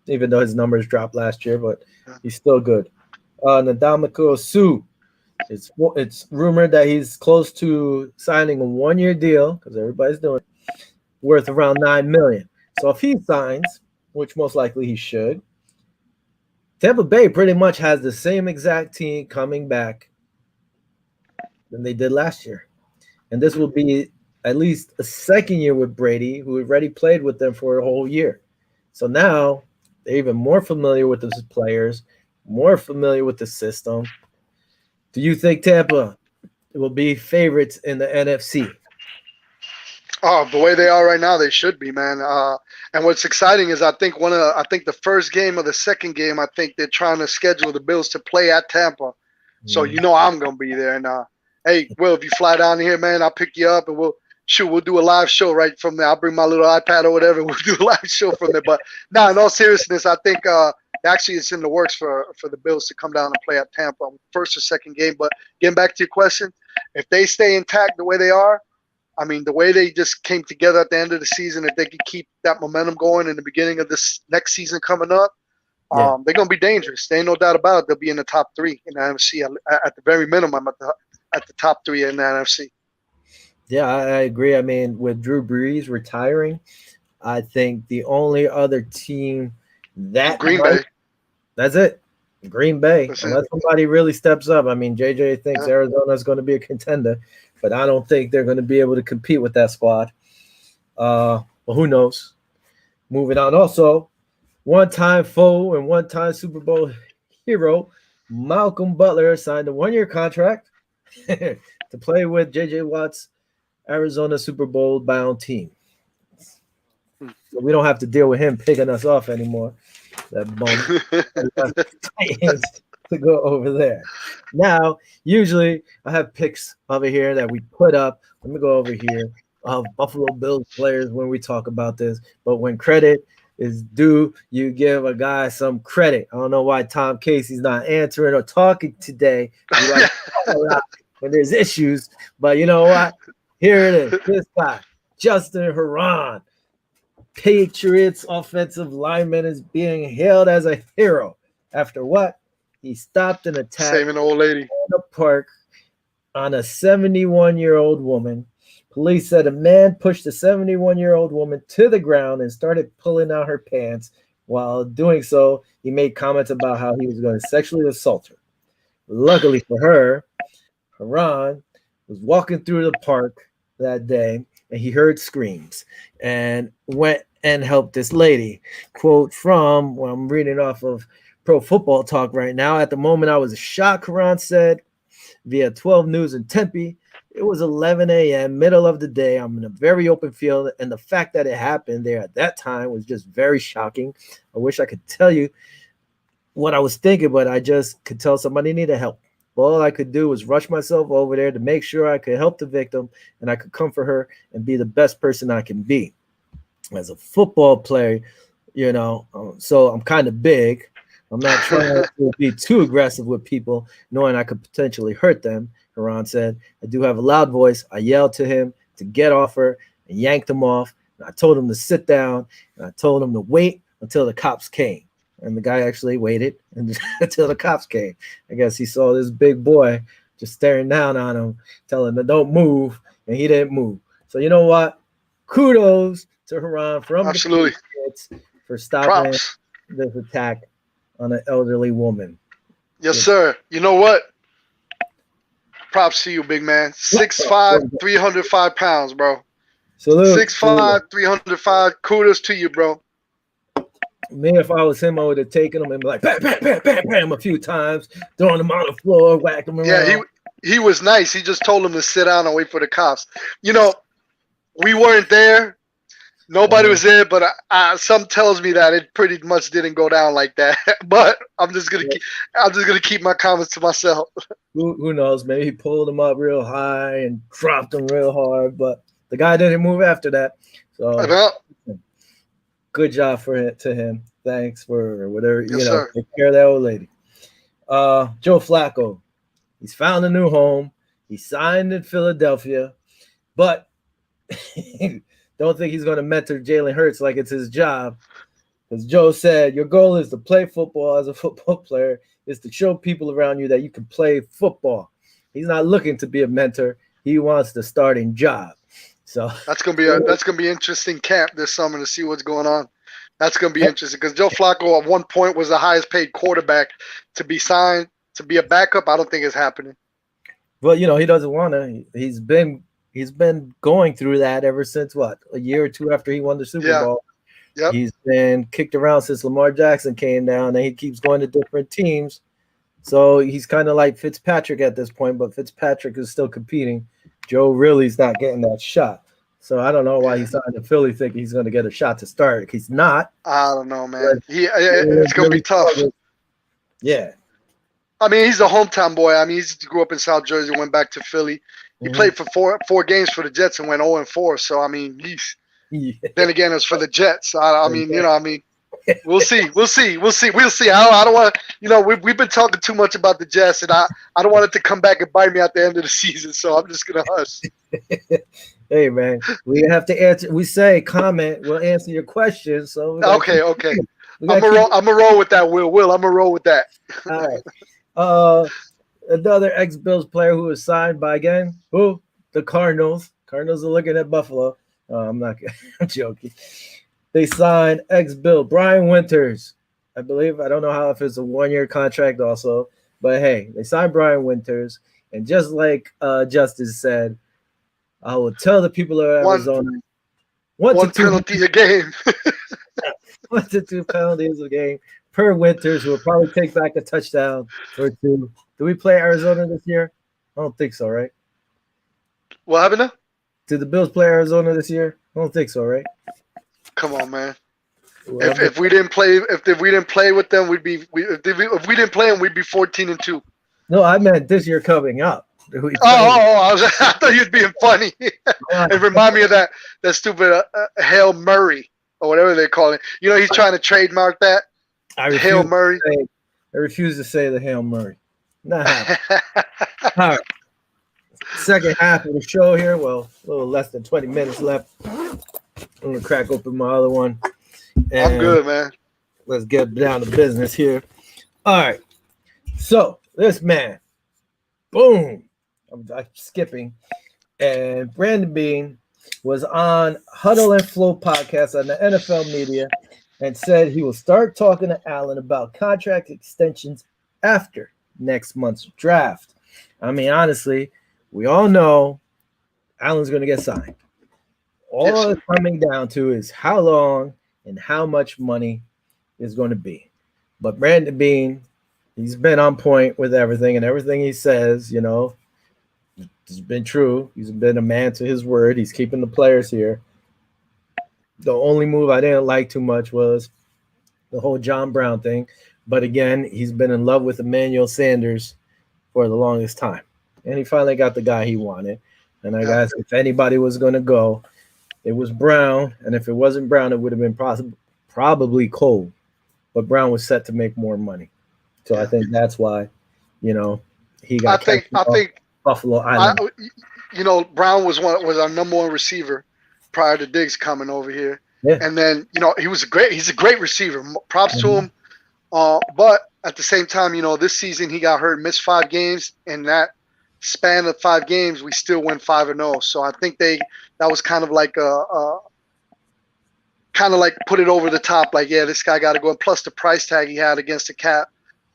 even though his numbers dropped last year, but he's still good. Ndamukong Suh, it's rumored that he's close to signing a 1-year deal, because everybody's doing it, worth around $9 million. So if he signs, which most likely he should, Tampa Bay pretty much has the same exact team coming back than they did last year. And this will be at least a second year with Brady, who already played with them for a whole year. So now they're even more familiar with the players, more familiar with the system. Do you think Tampa will be favorites in the NFC? Oh, the way they are right now, they should be, man. And what's exciting is I think the first game or the second game, I think they're trying to schedule the Bills to play at Tampa. So I'm gonna be there. And hey, Will, if you fly down here, man, I'll pick you up and we'll do a live show right from there. I'll bring my little iPad or whatever. We'll do a live show from there. But no, in all seriousness, I think actually it's in the works for the Bills to come down and play at Tampa on first or second game. But getting back to your question, if they stay intact the way they are, I mean, the way they just came together at the end of the season, if they could keep that momentum going in the beginning of this next season coming up, they're going to be dangerous. There ain't no doubt about it. They'll be in the top 3 in the NFC at the very minimum. At the top 3 in the NFC. Yeah, I agree. I mean, with Drew Brees retiring, I think the only other team that Green Bay. That's it. Green Bay. Unless somebody really steps up. I mean, JJ thinks Arizona is going to be a contender, but I don't think they're going to be able to compete with that squad. Well, who knows? Moving on. Also, one-time foe and one-time Super Bowl hero, Malcolm Butler signed a 1-year contract to play with JJ Watt's Arizona Super Bowl bound team. So we don't have to deal with him picking us off anymore. That bum to go over there. Now, usually I have picks over here that we put up. Let me go over here of Buffalo Bills players when we talk about this. But when credit is due, you give a guy some credit. I don't know why Tom Casey's not answering or talking today. When there's issues, but you know what? Here it is. This guy, Justin Herron, Patriots offensive lineman, is being hailed as a hero after what? He stopped an attack saving an old lady in the park on a 71-year-old woman. Police said a man pushed a 71-year-old woman to the ground and started pulling out her pants. While doing so, he made comments about how he was going to sexually assault her. Luckily for her, Herron was walking through the park that day and he heard screams and went and helped this lady. Quote from, well, I'm reading off of Pro Football Talk right now. At the moment, I was shocked, Herron said via 12 News in Tempe. It was 11 a.m., middle of the day. I'm in a very open field, and the fact that it happened there at that time was just very shocking. I wish I could tell you what I was thinking, but I just could tell somebody needed help. All I could do was rush myself over there to make sure I could help the victim and I could comfort her and be the best person I can be. As a football player, so I'm kind of big. I'm not trying to be too aggressive with people, knowing I could potentially hurt them. Herron said, I do have a loud voice. I yelled to him to get off her and yanked him off. And I told him to sit down and I told him to wait until the cops came. And the guy actually waited until the cops came. I guess he saw this big boy just staring down on him, telling him, don't move, and he didn't move. So you know what? Kudos to Herron from absolutely the Patriots for stopping this attack on an elderly woman. Yes, sir. You know what? Props to you, big man. 6'5", 305 pounds, bro. Salute. 6'5", 305. Kudos to you, bro. Me, if I was him, I would have taken him and be like, bam, bam, bam, bam, bam, a few times, throwing him on the floor, whacked him around. Yeah, he was nice. He just told him to sit down and wait for the cops. We weren't there. Nobody was there, but some tells me that it pretty much didn't go down like that. But I'm just gonna keep my comments to myself. Who knows? Maybe he pulled him up real high and dropped him real hard, but the guy didn't move after that. So good job to him. Thanks for whatever, sir. Take care of that old lady. Joe Flacco, he's found a new home. He signed in Philadelphia, but don't think he's going to mentor Jalen Hurts like it's his job. Because Joe said, your goal is to play football as a football player, is to show people around you that you can play football. He's not looking to be a mentor. He wants the starting job. So that's gonna be interesting camp this summer to see what's going on. That's gonna be interesting because Joe Flacco at one point was the highest paid quarterback to be signed to be a backup. I don't think it's happening. Well, he doesn't want to. He's been going through that ever since a year or two after he won the Super Bowl. Yep. He's been kicked around since Lamar Jackson came down, and he keeps going to different teams. So he's kind of like Fitzpatrick at this point, but Fitzpatrick is still competing. Joe really is not getting that shot. So I don't know why he signed in Philly thinking he's going to get a shot to start. He's not. I don't know, man. It's going to be tough. Yeah. I mean, he's a hometown boy. I mean, he grew up in South Jersey, went back to Philly. He played for four games for the Jets and went 0-4. So I mean, then again, it's for the Jets. I mean, we'll see. I don't want to. We've been talking too much about the Jets, and I don't want it to come back and bite me at the end of the season. So I'm just gonna hush. Hey man, we have to answer. We say comment. We'll answer your questions. So okay. I'm gonna roll with that. Will. I'm gonna roll with that. All right. Another ex-Bills player who was signed by the Cardinals. Cardinals are looking at Buffalo. I'm joking. They signed ex-Bill Brian Winters, I believe. I don't know if it's a 1-year contract also, but hey, they signed Brian Winters, and just like Justice said, I will tell the people of Arizona one penalty a game. 1 to 2 penalties a game per Winters, who will probably take back a touchdown or two. Do we play Arizona this year? I don't think so, right? What happened now? Did the Bills play Arizona this year? I don't think so, right? Come on, man. If we didn't play with them, if we didn't play them, we'd be 14-2. No, I meant this year coming up. I thought you'd being funny. It reminded me of that stupid Hail Murray or whatever they call it. He's trying to trademark that. Hail Murray. I refuse to say the Hail Murray. Not happening. All right. Second half of the show here. Well, a little less than 20 minutes left. I'm going to crack open my other one. I'm good, man. Let's get down to business here. All right. So, this man, boom. I'm skipping. And Brandon Beane was on Huddle and Flow podcast on the NFL media and said he will start talking to Allen about contract extensions after next month's draft. I mean, honestly, we all know Allen's going to get signed. All it's coming down to is how long and how much money is going to be. But Brandon Beane, he's been on point with everything, and everything he says, has been true. He's been a man to his word. He's keeping the players here. The only move I didn't like too much was the whole John Brown thing. But again, he's been in love with Emmanuel Sanders for the longest time. And he finally got the guy he wanted. And I guess if anybody was going to go, it was Brown. And if it wasn't Brown, it would have been probably Cole. But Brown was set to make more money. So I think that's why, he got I think Buffalo Island. Brown was our number one receiver prior to Diggs coming over here. Yeah. And then, he's a great receiver. Props to him. But at the same time, this season he got hurt, missed 5 games, and that span of 5 games, we still went 5-0. So I think that was kind of like put it over the top. Like, yeah, this guy got to go. And plus the price tag he had against the cap.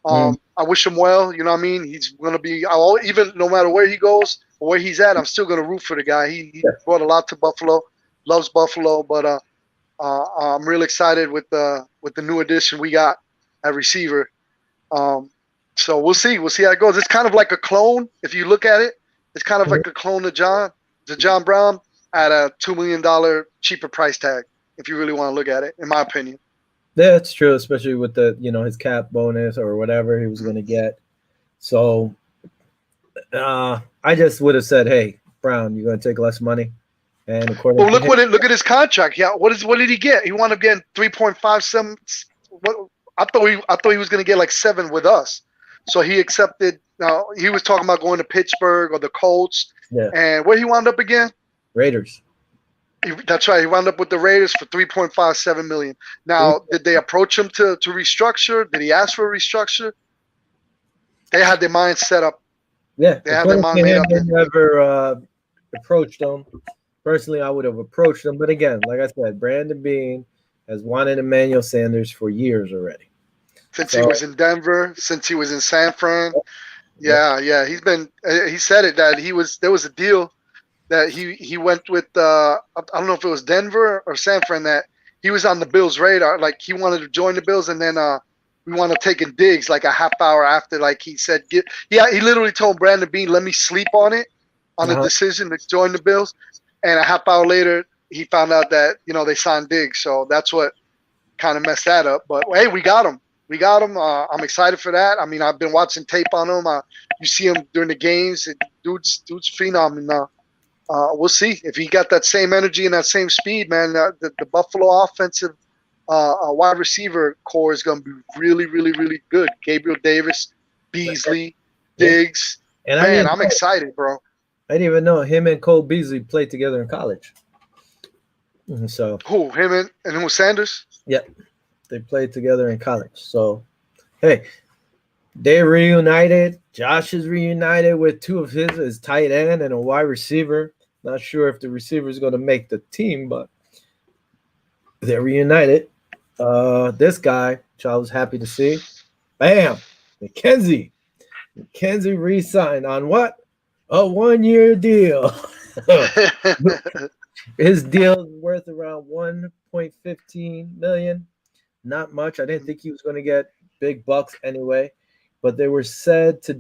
I wish him well. You know what I mean? He's going to be even no matter where he goes or where he's at. I'm still going to root for the guy. He brought a lot to Buffalo. Loves Buffalo, but I'm real excited with the new addition we got at receiver. So we'll see how it goes. It's kind of like a clone. If you look at it, it's kind of like a clone of John Brown at a $2 million cheaper price tag. If you really want to look at it, in my opinion. Yeah, it's true, especially with the his cap bonus or whatever he was going to get. So I just would have said, "Hey, Brown, you're going to take less money." And according look at his contract. Yeah, what did he get? He wound up getting 3.57. I thought he was going to get like 7 with us. So he accepted. Now he was talking about going to Pittsburgh or the Colts. Yeah. And where he wound up again? Raiders. That's right. He wound up with the Raiders for $3.57 million. Now, did they approach him to restructure? Did he ask for a restructure? They had their mind set up. Yeah, they had their mind made up. They never approached him. Personally, I would have approached him. But again, like I said, Brandon Beane has wanted Emmanuel Sanders for years already. Since he was in Denver, since he was in San Fran. Yeah. He said it that there was a deal that he went with I don't know if it was Denver or San Fran, that he was on the Bills' radar. Like he wanted to join the Bills, and then we want to take in Diggs like a half hour after. Like he said, he literally told Brandon Beane, "Let me sleep on it, on the decision to join the Bills." and a half hour later he found out that they signed Diggs. So that's what kind of messed that up. But hey, we got him. I'm excited for that. I mean, I've been watching tape on him. You see him during the games. Dude's phenomenal. We'll see if he got that same energy and that same speed, man. The Buffalo offensive wide receiver core is going to be really, really, really good. Gabriel Davis, Beasley, Diggs. And man, I'm excited, bro. I didn't even know him and Cole Beasley played together in college. So who? Him and who? Sanders? Yep. They played together in college. So, hey, they reunited. Josh is reunited with two of his tight end and a wide receiver. Not sure if the receiver is going to make the team, but they're reunited. This guy, which I was happy to see. Bam! McKenzie re-signed on what? A 1-year deal. His deal is worth around $1.15 million. Not much. I didn't think he was going to get big bucks anyway, but there were said to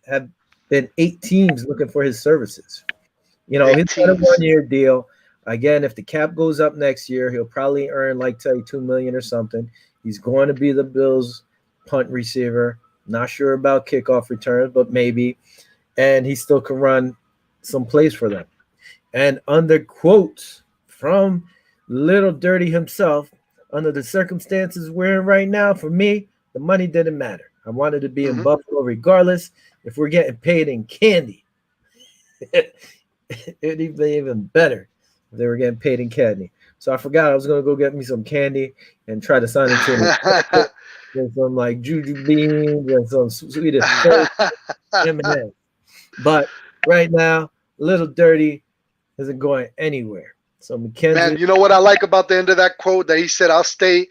have been 8 teams looking for his services. He's got a 1-year deal. Again, if the cap goes up next year, he'll probably earn like $2 million or something. He's going to be the Bills' punt receiver. Not sure about kickoff returns, but maybe. And he still can run some plays for them. And under quotes from Little Dirty himself, under the circumstances we're in right now, for me, the money didn't matter. I wanted to be in Buffalo regardless. If we're getting paid in candy, it'd be even better if they were getting paid in candy. So I forgot I was going to go get me some candy and try to sign it to and some like Juju beans and some sweetest M&M. But right now, Little Dirty isn't going anywhere. So McKenzie, man, you know what I like about the end of that quote that he said, "I'll stay."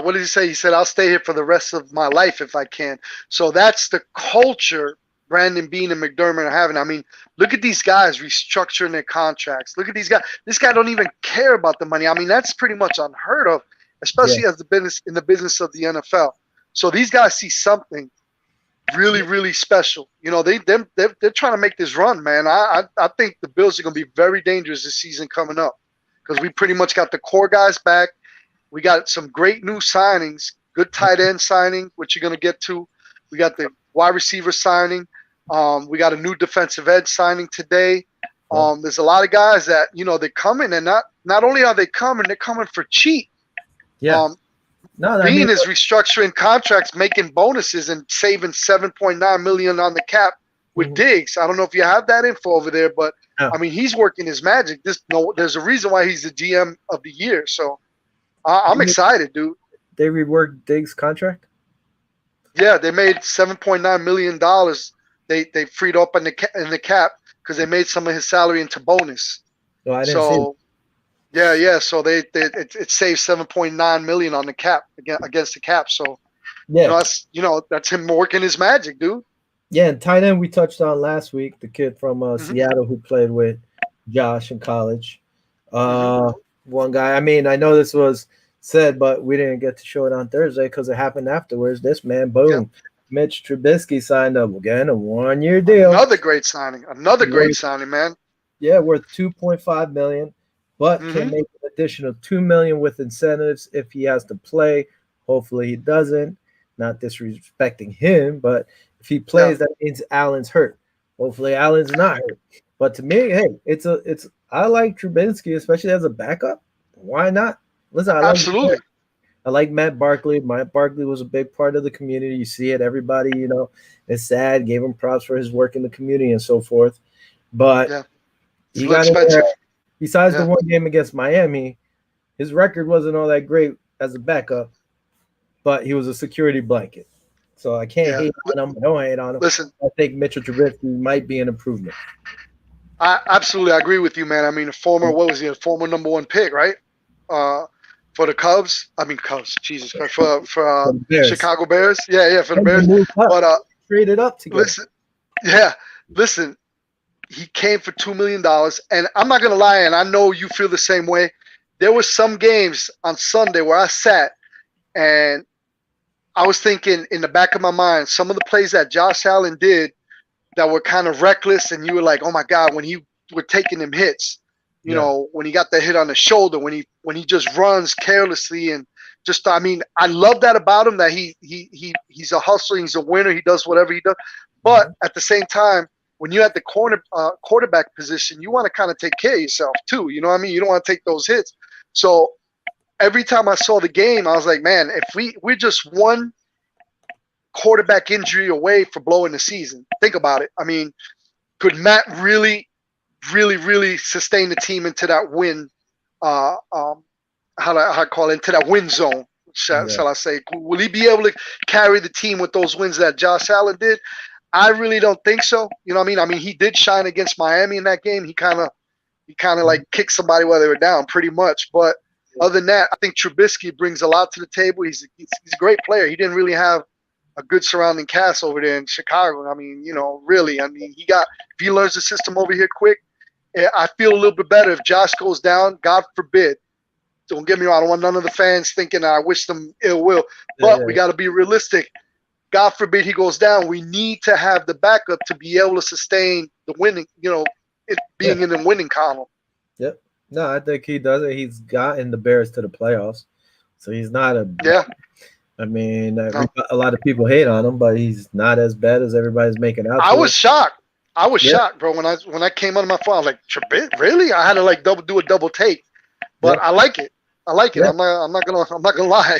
What did he say? He said, "I'll stay here for the rest of my life if I can." So that's the culture Brandon Beane and McDermott are having. I mean, look at these guys restructuring their contracts. Look at these guys. This guy don't even care about the money. I mean, that's pretty much unheard of, especially as in the business of the NFL. So these guys see something really, really special. They're trying to make this run, man. I think the Bills are going to be very dangerous this season coming up because we pretty much got the core guys back. We got some great new signings, good tight end signing, which you're going to get to. We got the wide receiver signing. We got a new defensive end signing today. There's a lot of guys that, they're coming, and not only are they coming, they're coming for cheap. Yeah. Bean is restructuring contracts, making bonuses, and saving $7.9 million on the cap with Diggs. I don't know if you have that info over there, but I mean, he's working his magic. There's a reation why he's the GM of the year. So I'm excited, dude. They reworked Diggs' contract? Yeah, they made $7.9 million. They freed up in the cap because they made some of his salary into bonus. No, I didn't see it. Yeah. So it saved $7.9 million on the cap against the cap. So that's him working his magic, dude. Yeah, and tight end we touched on last week, the kid from Seattle who played with Josh in college. One guy. I mean, I know this was said, but we didn't get to show it on Thursday because it happened afterwards. This man, boom. Yeah. Mitch Trubisky signed up again, a 1-year deal. Another great signing, man. Yeah, worth $2.5 million, but can make an additional $2 million with incentives if he has to play. Hopefully he doesn't. Not disrespecting him, but if he plays, that means Allen's hurt. Hopefully Allen's not hurt. But to me, hey, I like Trubisky, especially as a backup. Why not? Listen, absolutely. I like Matt Barkley. Matt Barkley was a big part of the community. You see it. Everybody, is sad. Gave him props for his work in the community and so forth. But he got in there. Besides the one game against Miami, his record wasn't all that great as a backup, but he was a security blanket. So I can't hate on him. I don't hate on him. Listen, I think Mitchell Trubisky might be an improvement. I agree with you, man. I mean, a former number 1 pick, right? For the Cubs. I mean, Cubs. Jesus Christ. For Chicago Bears. Yeah, for the Bears. But traded up together. Listen. He came for $2 million, and I'm not gonna lie, and I know you feel the same way. There were some games on Sunday where I sat and I was thinking in the back of my mind, some of the plays that Josh Allen did that were kind of reckless, and you were like, oh my God, when he were taking them hits. You know, when he got the hit on the shoulder, when he just runs carelessly and just, I mean, I love that about him, that he's a hustler, he's a winner, he does whatever he does. But at the same time, when you're at the quarterback position, you want to kind of take care of yourself too. You know what I mean? You don't want to take those hits. So every time I saw the game, I was like, man, if we're just one quarterback injury away for blowing the season. Think about it. I mean, could Matt really sustain the team into that win? How I call it, into that win zone? Shall I say? Will he be able to carry the team with those wins that Josh Allen did? I really don't think so. You know what I mean? I mean, he did shine against Miami in that game. He kind of like kicked somebody while they were down, pretty much. But other than that, I think Trubisky brings a lot to the table. He's a great player. He didn't really have a good surrounding cast over there in Chicago. I mean, you know, really. I mean, if he learns the system over here quick, I feel a little bit better if Josh goes down. God forbid. Don't get me wrong. I don't want none of the fans thinking I wish them ill will. But we got to be realistic. God forbid he goes down. We need to have the backup to be able to sustain the winning, you know, it being in the winning column. Yep. No, I think he does it. He's gotten the Bears to the playoffs. So he's not a I mean, a lot of people hate on him, but he's not as bad as everybody's making out. I was shocked. I was shocked, bro. When I came out of my phone, I was like, really? I had to like do a double take. But I like it. I like it. I'm not gonna lie.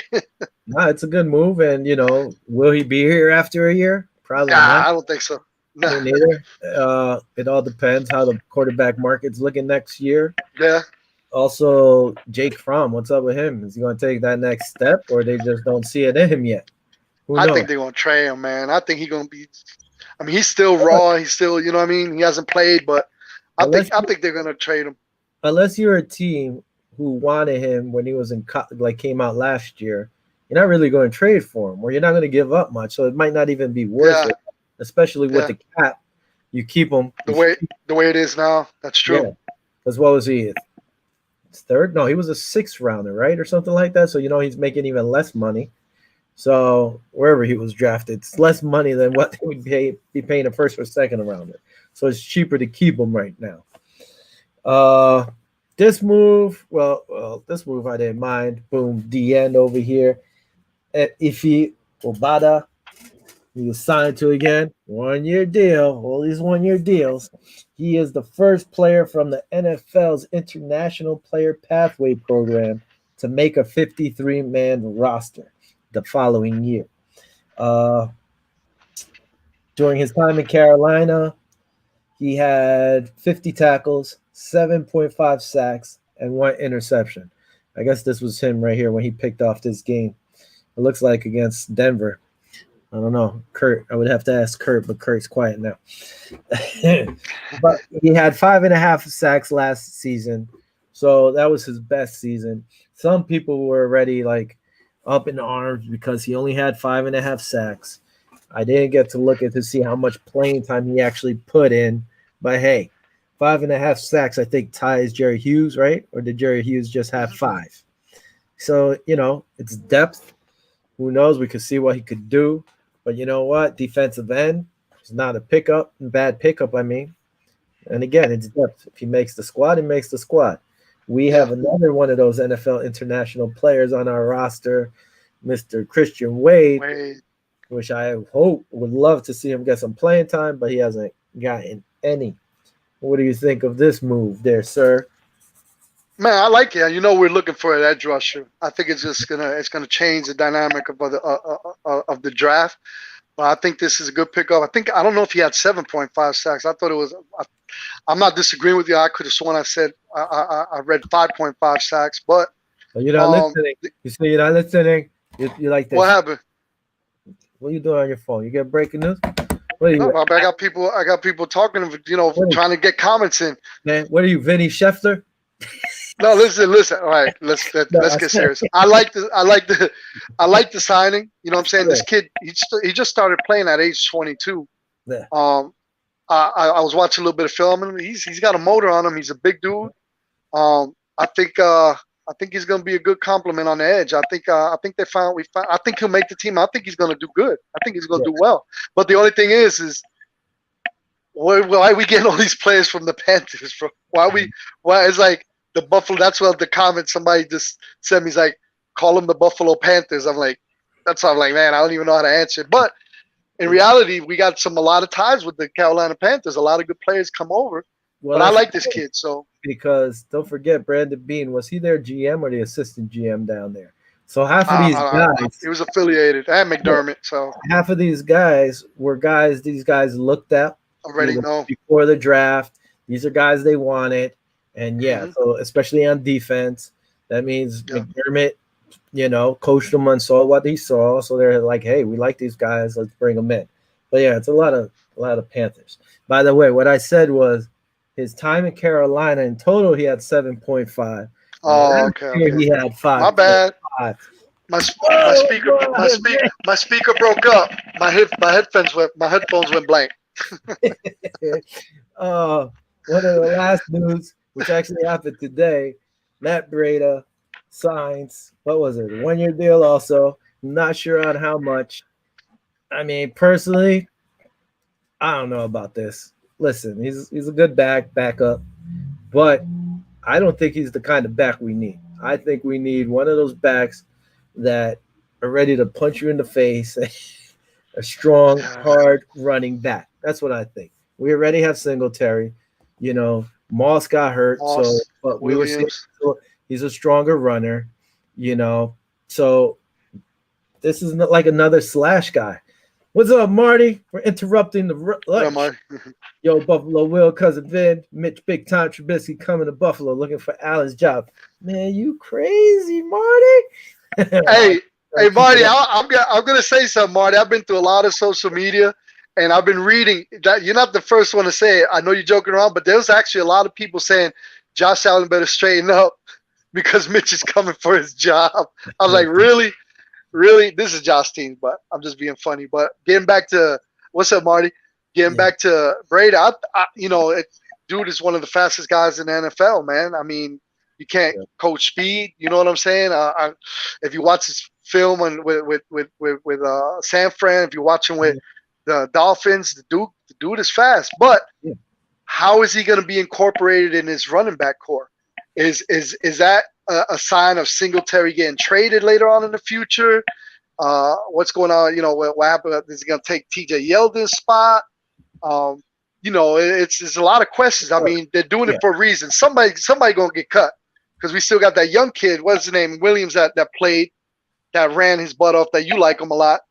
No, it's a good move, and you know, will he be here after a year? Probably not. I don't think so. Me neither. It all depends how the quarterback market's looking next year. Yeah. Also, Jake Fromm, what's up with him? Is he going to take that next step, or they just don't see it in him yet? I think they're going to trade him, man. I think he's going to be. I mean, he's still raw. He's still, you know what I mean? He hasn't played, but I think they're going to trade him. Unless you're a team who wanted him when he was came out last year, you're not really going to trade for him, or you're not going to give up much. So it might not even be worth it, especially with the cap. You keep him the way it is now. That's true. Because what was he? Third? No, he was a 6th rounder, right? Or something like that. So, you know, he's making even less money. So wherever he was drafted, it's less money than what they would be paying a 1st or 2nd rounder. So it's cheaper to keep him right now. This move I didn't mind. Boom, the end over here. Ife Obada, he was signed to again. 1-year deal. All these 1-year deals. He is the first player from the NFL's International Player Pathway Program to make a 53-man roster the following year. During his time in Carolina, he had 50 tackles, 7.5 sacks, and 1 interception. I guess this was him right here when he picked off this game. It looks like against Denver. I don't know. Kurt, I would have to ask Kurt, but Kurt's quiet now. But he had 5.5 sacks last season. So that was his best season. Some people were already like up in arms because he only had 5.5 sacks. I didn't get to look at to see how much playing time he actually put in. But hey, 5.5 sacks, I think, ties Jerry Hughes, right? Or did Jerry Hughes just have 5? So, you know, it's depth. Who knows? We could see what he could do. But you know what? Defensive end is not a bad pickup, I mean. And again, it's depth. If he makes the squad, he makes the squad. We have another one of those NFL international players on our roster, Mr. Christian Wade, which I would love to see him get some playing time, but he hasn't gotten any. What do you think of this move there, sir? Man, I like it. You know, we're looking for an edge rusher. I think it's just gonna change the dynamic of the draft. But I think this is a good pickup. I don't know if he had 7.5 sacks. I thought it was. I'm not disagreeing with you. I could have sworn I said I read 5.5 sacks, but you're not listening. You say you're not listening. You like this. What happened? What are you doing on your phone? You get breaking news? What are you? I got people talking. You know, trying to get comments in. Man, what are you, Vinny Schefter? No, listen. All right, let's get serious. I like the signing. You know what I'm saying? This kid, he just started playing at age 22. Yeah. I was watching a little bit of film, and he's got a motor on him. He's a big dude. I think he's going to be a good compliment on the edge. I think he'll make the team. I think he's going to do good. I think he's going to do well. But the only thing is why are we getting all these players from the Panthers? Why it's like the Buffalo? That's what the comment somebody just sent me. He's like, call them the Buffalo Panthers. I'm like, that's why I'm like, man, I don't even know how to answer it. But in reality, we got a lot of ties with the Carolina Panthers. A lot of good players come over. Well, but I like this kid. So because don't forget, Brandon Bean, was he their GM or the assistant GM down there? So half of these guys, he was affiliated, and McDermott. So half of these guys were guys these guys looked at already know before the draft. These are guys they wanted, and so especially on defense, that means McDermott, coached them and saw what he saw. So they're like, hey, we like these guys, let's bring them in. But yeah, it's a lot of Panthers. By the way, what I said was his time in Carolina in total, he had 7.5. Oh, okay. He had 5. My bad. My speaker broke up. My headphones went blank. One of the last news, which actually happened today, Matt Breida signs, what was it, a 1-year deal also. Not sure on how much. I mean, personally, I don't know about this. Listen, he's a good backup, but I don't think he's the kind of back we need. I think we need one of those backs that are ready to punch you in the face, a strong, hard running back. That's what I think. We already have Singletary. Moss got hurt, but we were saying he's a stronger runner. So this is not like another slash guy. What's up, Marty? We're interrupting the lunch. Yo, Buffalo, Will, Cousin Vin, Mitch, Big Time Trubisky coming to Buffalo looking for Allen's job. Man, you crazy, Marty? Hey, Marty, I'm gonna say something, Marty. I've been through a lot of social media, and I've been reading that you're not the first one to say it. I know you're joking around, but there's actually a lot of people saying Josh Allen better straighten up because Mitch is coming for his job. I was like, really? Really? This is Josh team, but I'm just being funny. But getting back to what's up, Marty? Getting back to Breida, dude is one of the fastest guys in the NFL, man. I mean, you can't coach speed. You know what I'm saying? If you watch his film with San Fran, if you're watching with the Dolphins, the dude is fast. But how is he going to be incorporated in his running back core? Is that a sign of Singletary getting traded later on in the future? What's going on? What happened? Is he going to take TJ Yeldon's spot? It's a lot of questions. I mean, they're doing it for a reason. Somebody going to get cut because we still got that young kid. What's his name? Williams that played, that ran his butt off. That you like him a lot.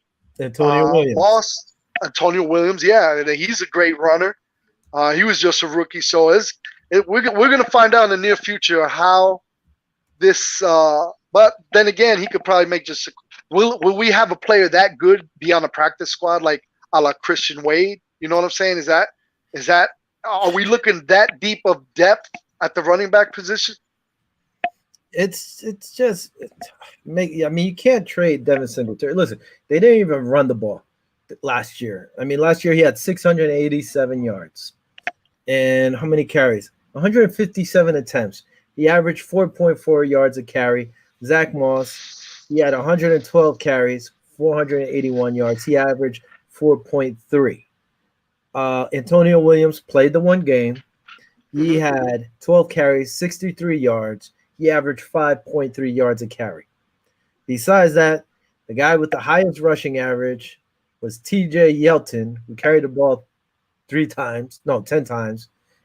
Antonio Williams. Antonio Williams. Yeah, he's a great runner. He was just a rookie, so we're going to find out in the near future how this. But then again, he could probably make just. Will we have a player that good be on a practice squad like a la Christian Wade? You know what I'm saying? Is that are we looking that deep of depth at the running back position? It's just you can't trade Devin Singletary. Listen, they didn't even run the ball last year. I mean, last year he had 687 yards. And how many carries? 157 attempts. He averaged 4.4 yards a carry. Zach Moss, he had 112 carries, 481 yards. He averaged 4.3. Antonio Williams played the one game. He had 12 carries, 63 yards. He averaged 5.3 yards a carry. Besides that, the guy with the highest rushing average was TJ Yeldon, who carried the ball 10 times,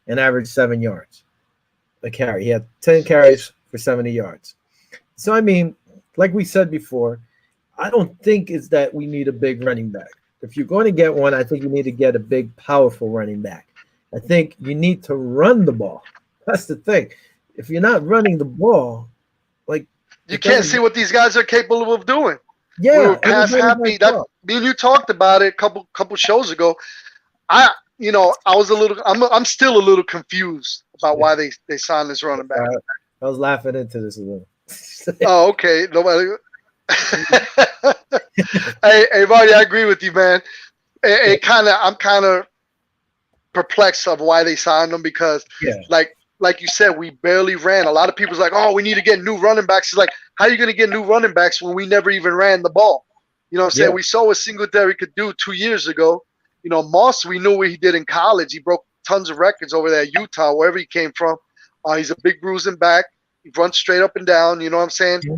and averaged 7 yards a carry. He had 10 carries for 70 yards. So, I mean, like we said before, I don't think it's that we need a big running back. If you're going to get one, I think you need to get a big, powerful running back. I think you need to run the ball. That's the thing. If you're not running the ball, you can't see what these guys are capable of doing. Yeah, we were past happy. Me and you talked about it a couple shows ago. I was I'm still a little confused about why they signed this running back. I was laughing into this a little. Oh, okay. Nobody. Hey, Marty, I agree with you, man. I'm kind of perplexed of why they signed him because, like you said, we barely ran. A lot of people's like, oh, we need to get new running backs. It's like, how are you going to get new running backs when we never even ran the ball? You know what I'm saying? We saw what Singletary could do 2 years ago. Moss, we knew what he did in college. He broke tons of records over there at Utah, wherever he came from. He's a big bruising back. He runs straight up and down. You know what I'm saying? Yeah.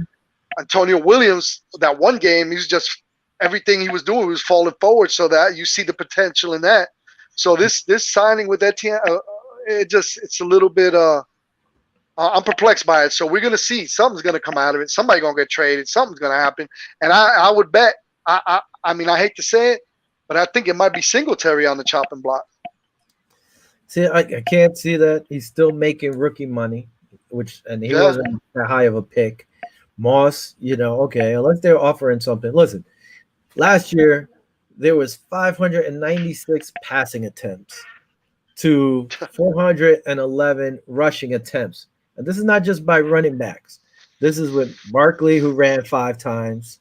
Antonio Williams, that one game, he was just everything he was doing was falling forward. So that you see the potential in that. So this signing with Etienne, it's a little bit. I'm perplexed by it. So we're gonna see something's gonna come out of it. Somebody's gonna get traded. Something's gonna happen. And I would bet. I mean, I hate to say it, but I think it might be Singletary on the chopping block. See, I can't see that. He's still making rookie money, and he wasn't that high of a pick. Moss, okay, unless they're offering something. Listen, last year there was 596 passing attempts to 411 rushing attempts. And this is not just by running backs. This is with Barkley, who ran 5 times.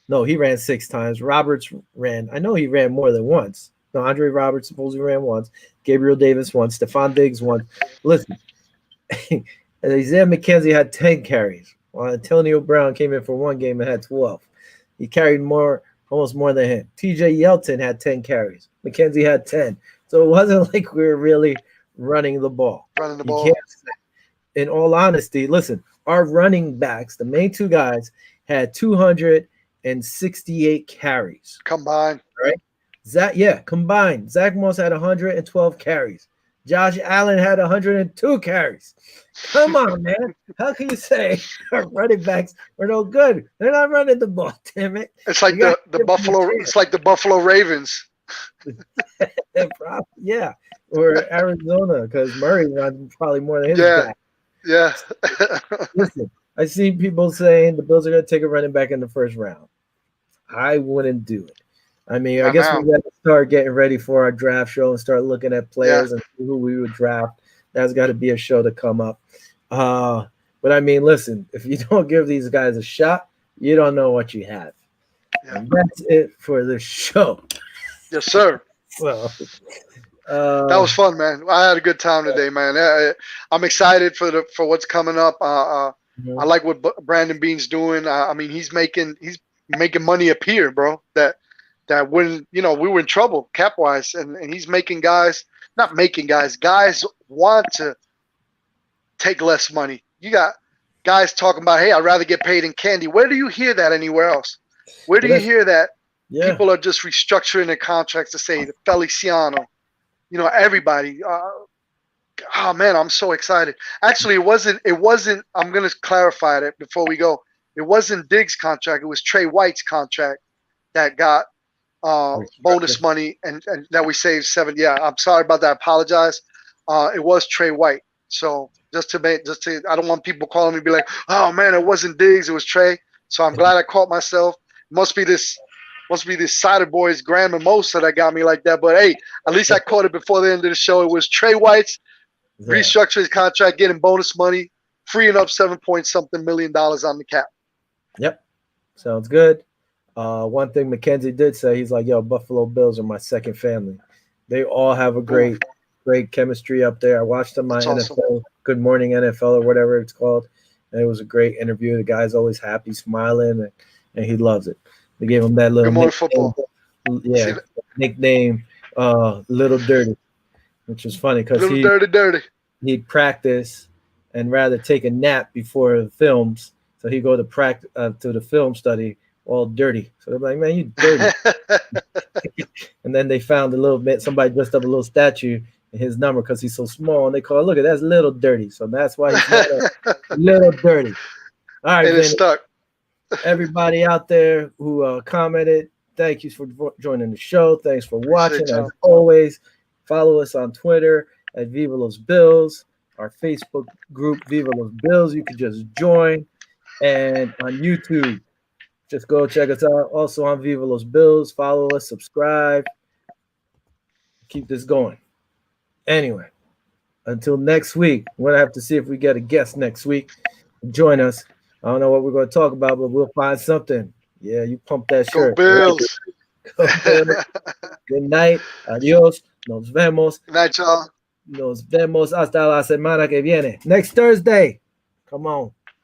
No, he ran 6 times. Roberts I know he ran more than once. No, Andre Roberts supposedly ran once. Gabriel Davis once. Stephon Diggs once. Listen, Isaiah McKenzie had 10 carries. While Antonio Brown came in for one game and had 12. He carried almost more than him. TJ Yeldon had 10 carries. McKenzie had 10. So it wasn't like we were really running the ball. In all honesty, listen, our running backs, the main 2 guys, had 268 carries. Combined. Right? Combined. Zach Moss had 112 carries. Josh Allen had 102 carries. Come on, man. How can you say our running backs were no good? They're not running the ball, damn it. It's like the Buffalo. It's like the Buffalo Ravens. Yeah, or Arizona, because Murray runs probably more than his back. Yeah. Listen, I've seen people saying the Bills are going to take a running back in the first round. I wouldn't do it. I mean, I guess we got to start getting ready for our draft show and start looking at players and who we would draft. That's got to be a show to come up. But I mean, listen, if you don't give these guys a shot, you don't know what you have. Yeah. And that's it for the show. Yes, sir. Well, that was fun, man. I had a good time today, man. I'm excited for what's coming up. I like what Brandon Beane's doing. I mean, he's making money appear, bro. That when we were in trouble cap wise, and he's making guys want to take less money. You got guys talking about, hey, I'd rather get paid in candy. Where do you hear that anywhere else? Where do you hear that? Yeah. People are just restructuring their contracts to say the Feliciano, everybody. Oh man, I'm so excited. Actually, it wasn't. I'm gonna clarify that before we go. It wasn't Diggs' contract. It was Trey White's contract that got bonus money and that we saved 7. Yeah, I'm sorry about that. I apologize. It was Trey White. So I don't want people calling me and be like, oh man, it wasn't Diggs. It was Trey. So I'm glad I caught myself. Must be this Cider Boys Grand Mimosa that got me like that. But hey, at least I caught it before the end of the show. It was Trey White's restructuring his contract, getting bonus money, freeing up $7 million on the cap. Yep. Sounds good. One thing McKenzie did say, he's like, yo, Buffalo Bills are my second family. They all have a great chemistry up there. I watched them on NFL, awesome. Good Morning NFL or whatever it's called. And it was a great interview. The guy's always happy, smiling, and he loves it. They gave him that little nickname, Little Dirty, which was funny because he'd practice and rather take a nap before the films. So he'd go to practice to the film study all dirty. So they're like, man, you dirty. And then they found somebody dressed up a little statue in his number because he's so small, and they call it, look at that's Little Dirty. So that's why he's a Little Dirty. All right, it's stuck. Everybody out there who commented, thank you for joining the show. Thanks for watching. As always, follow us on Twitter at Viva Los Bills, our Facebook group Viva Los Bills. You can just join, and on YouTube, just go check us out. Also on Viva Los Bills, follow us, subscribe, keep this going. Anyway, until next week, we're gonna have to see if we get a guest next week. Join us. I don't know what we're going to talk about, but we'll find something. Yeah, you pump that shirt. Go Bills. Go Bills. Good night. Adios. Nos vemos. Good night, y'all. Nos vemos hasta la semana que viene. Next Thursday. Come on.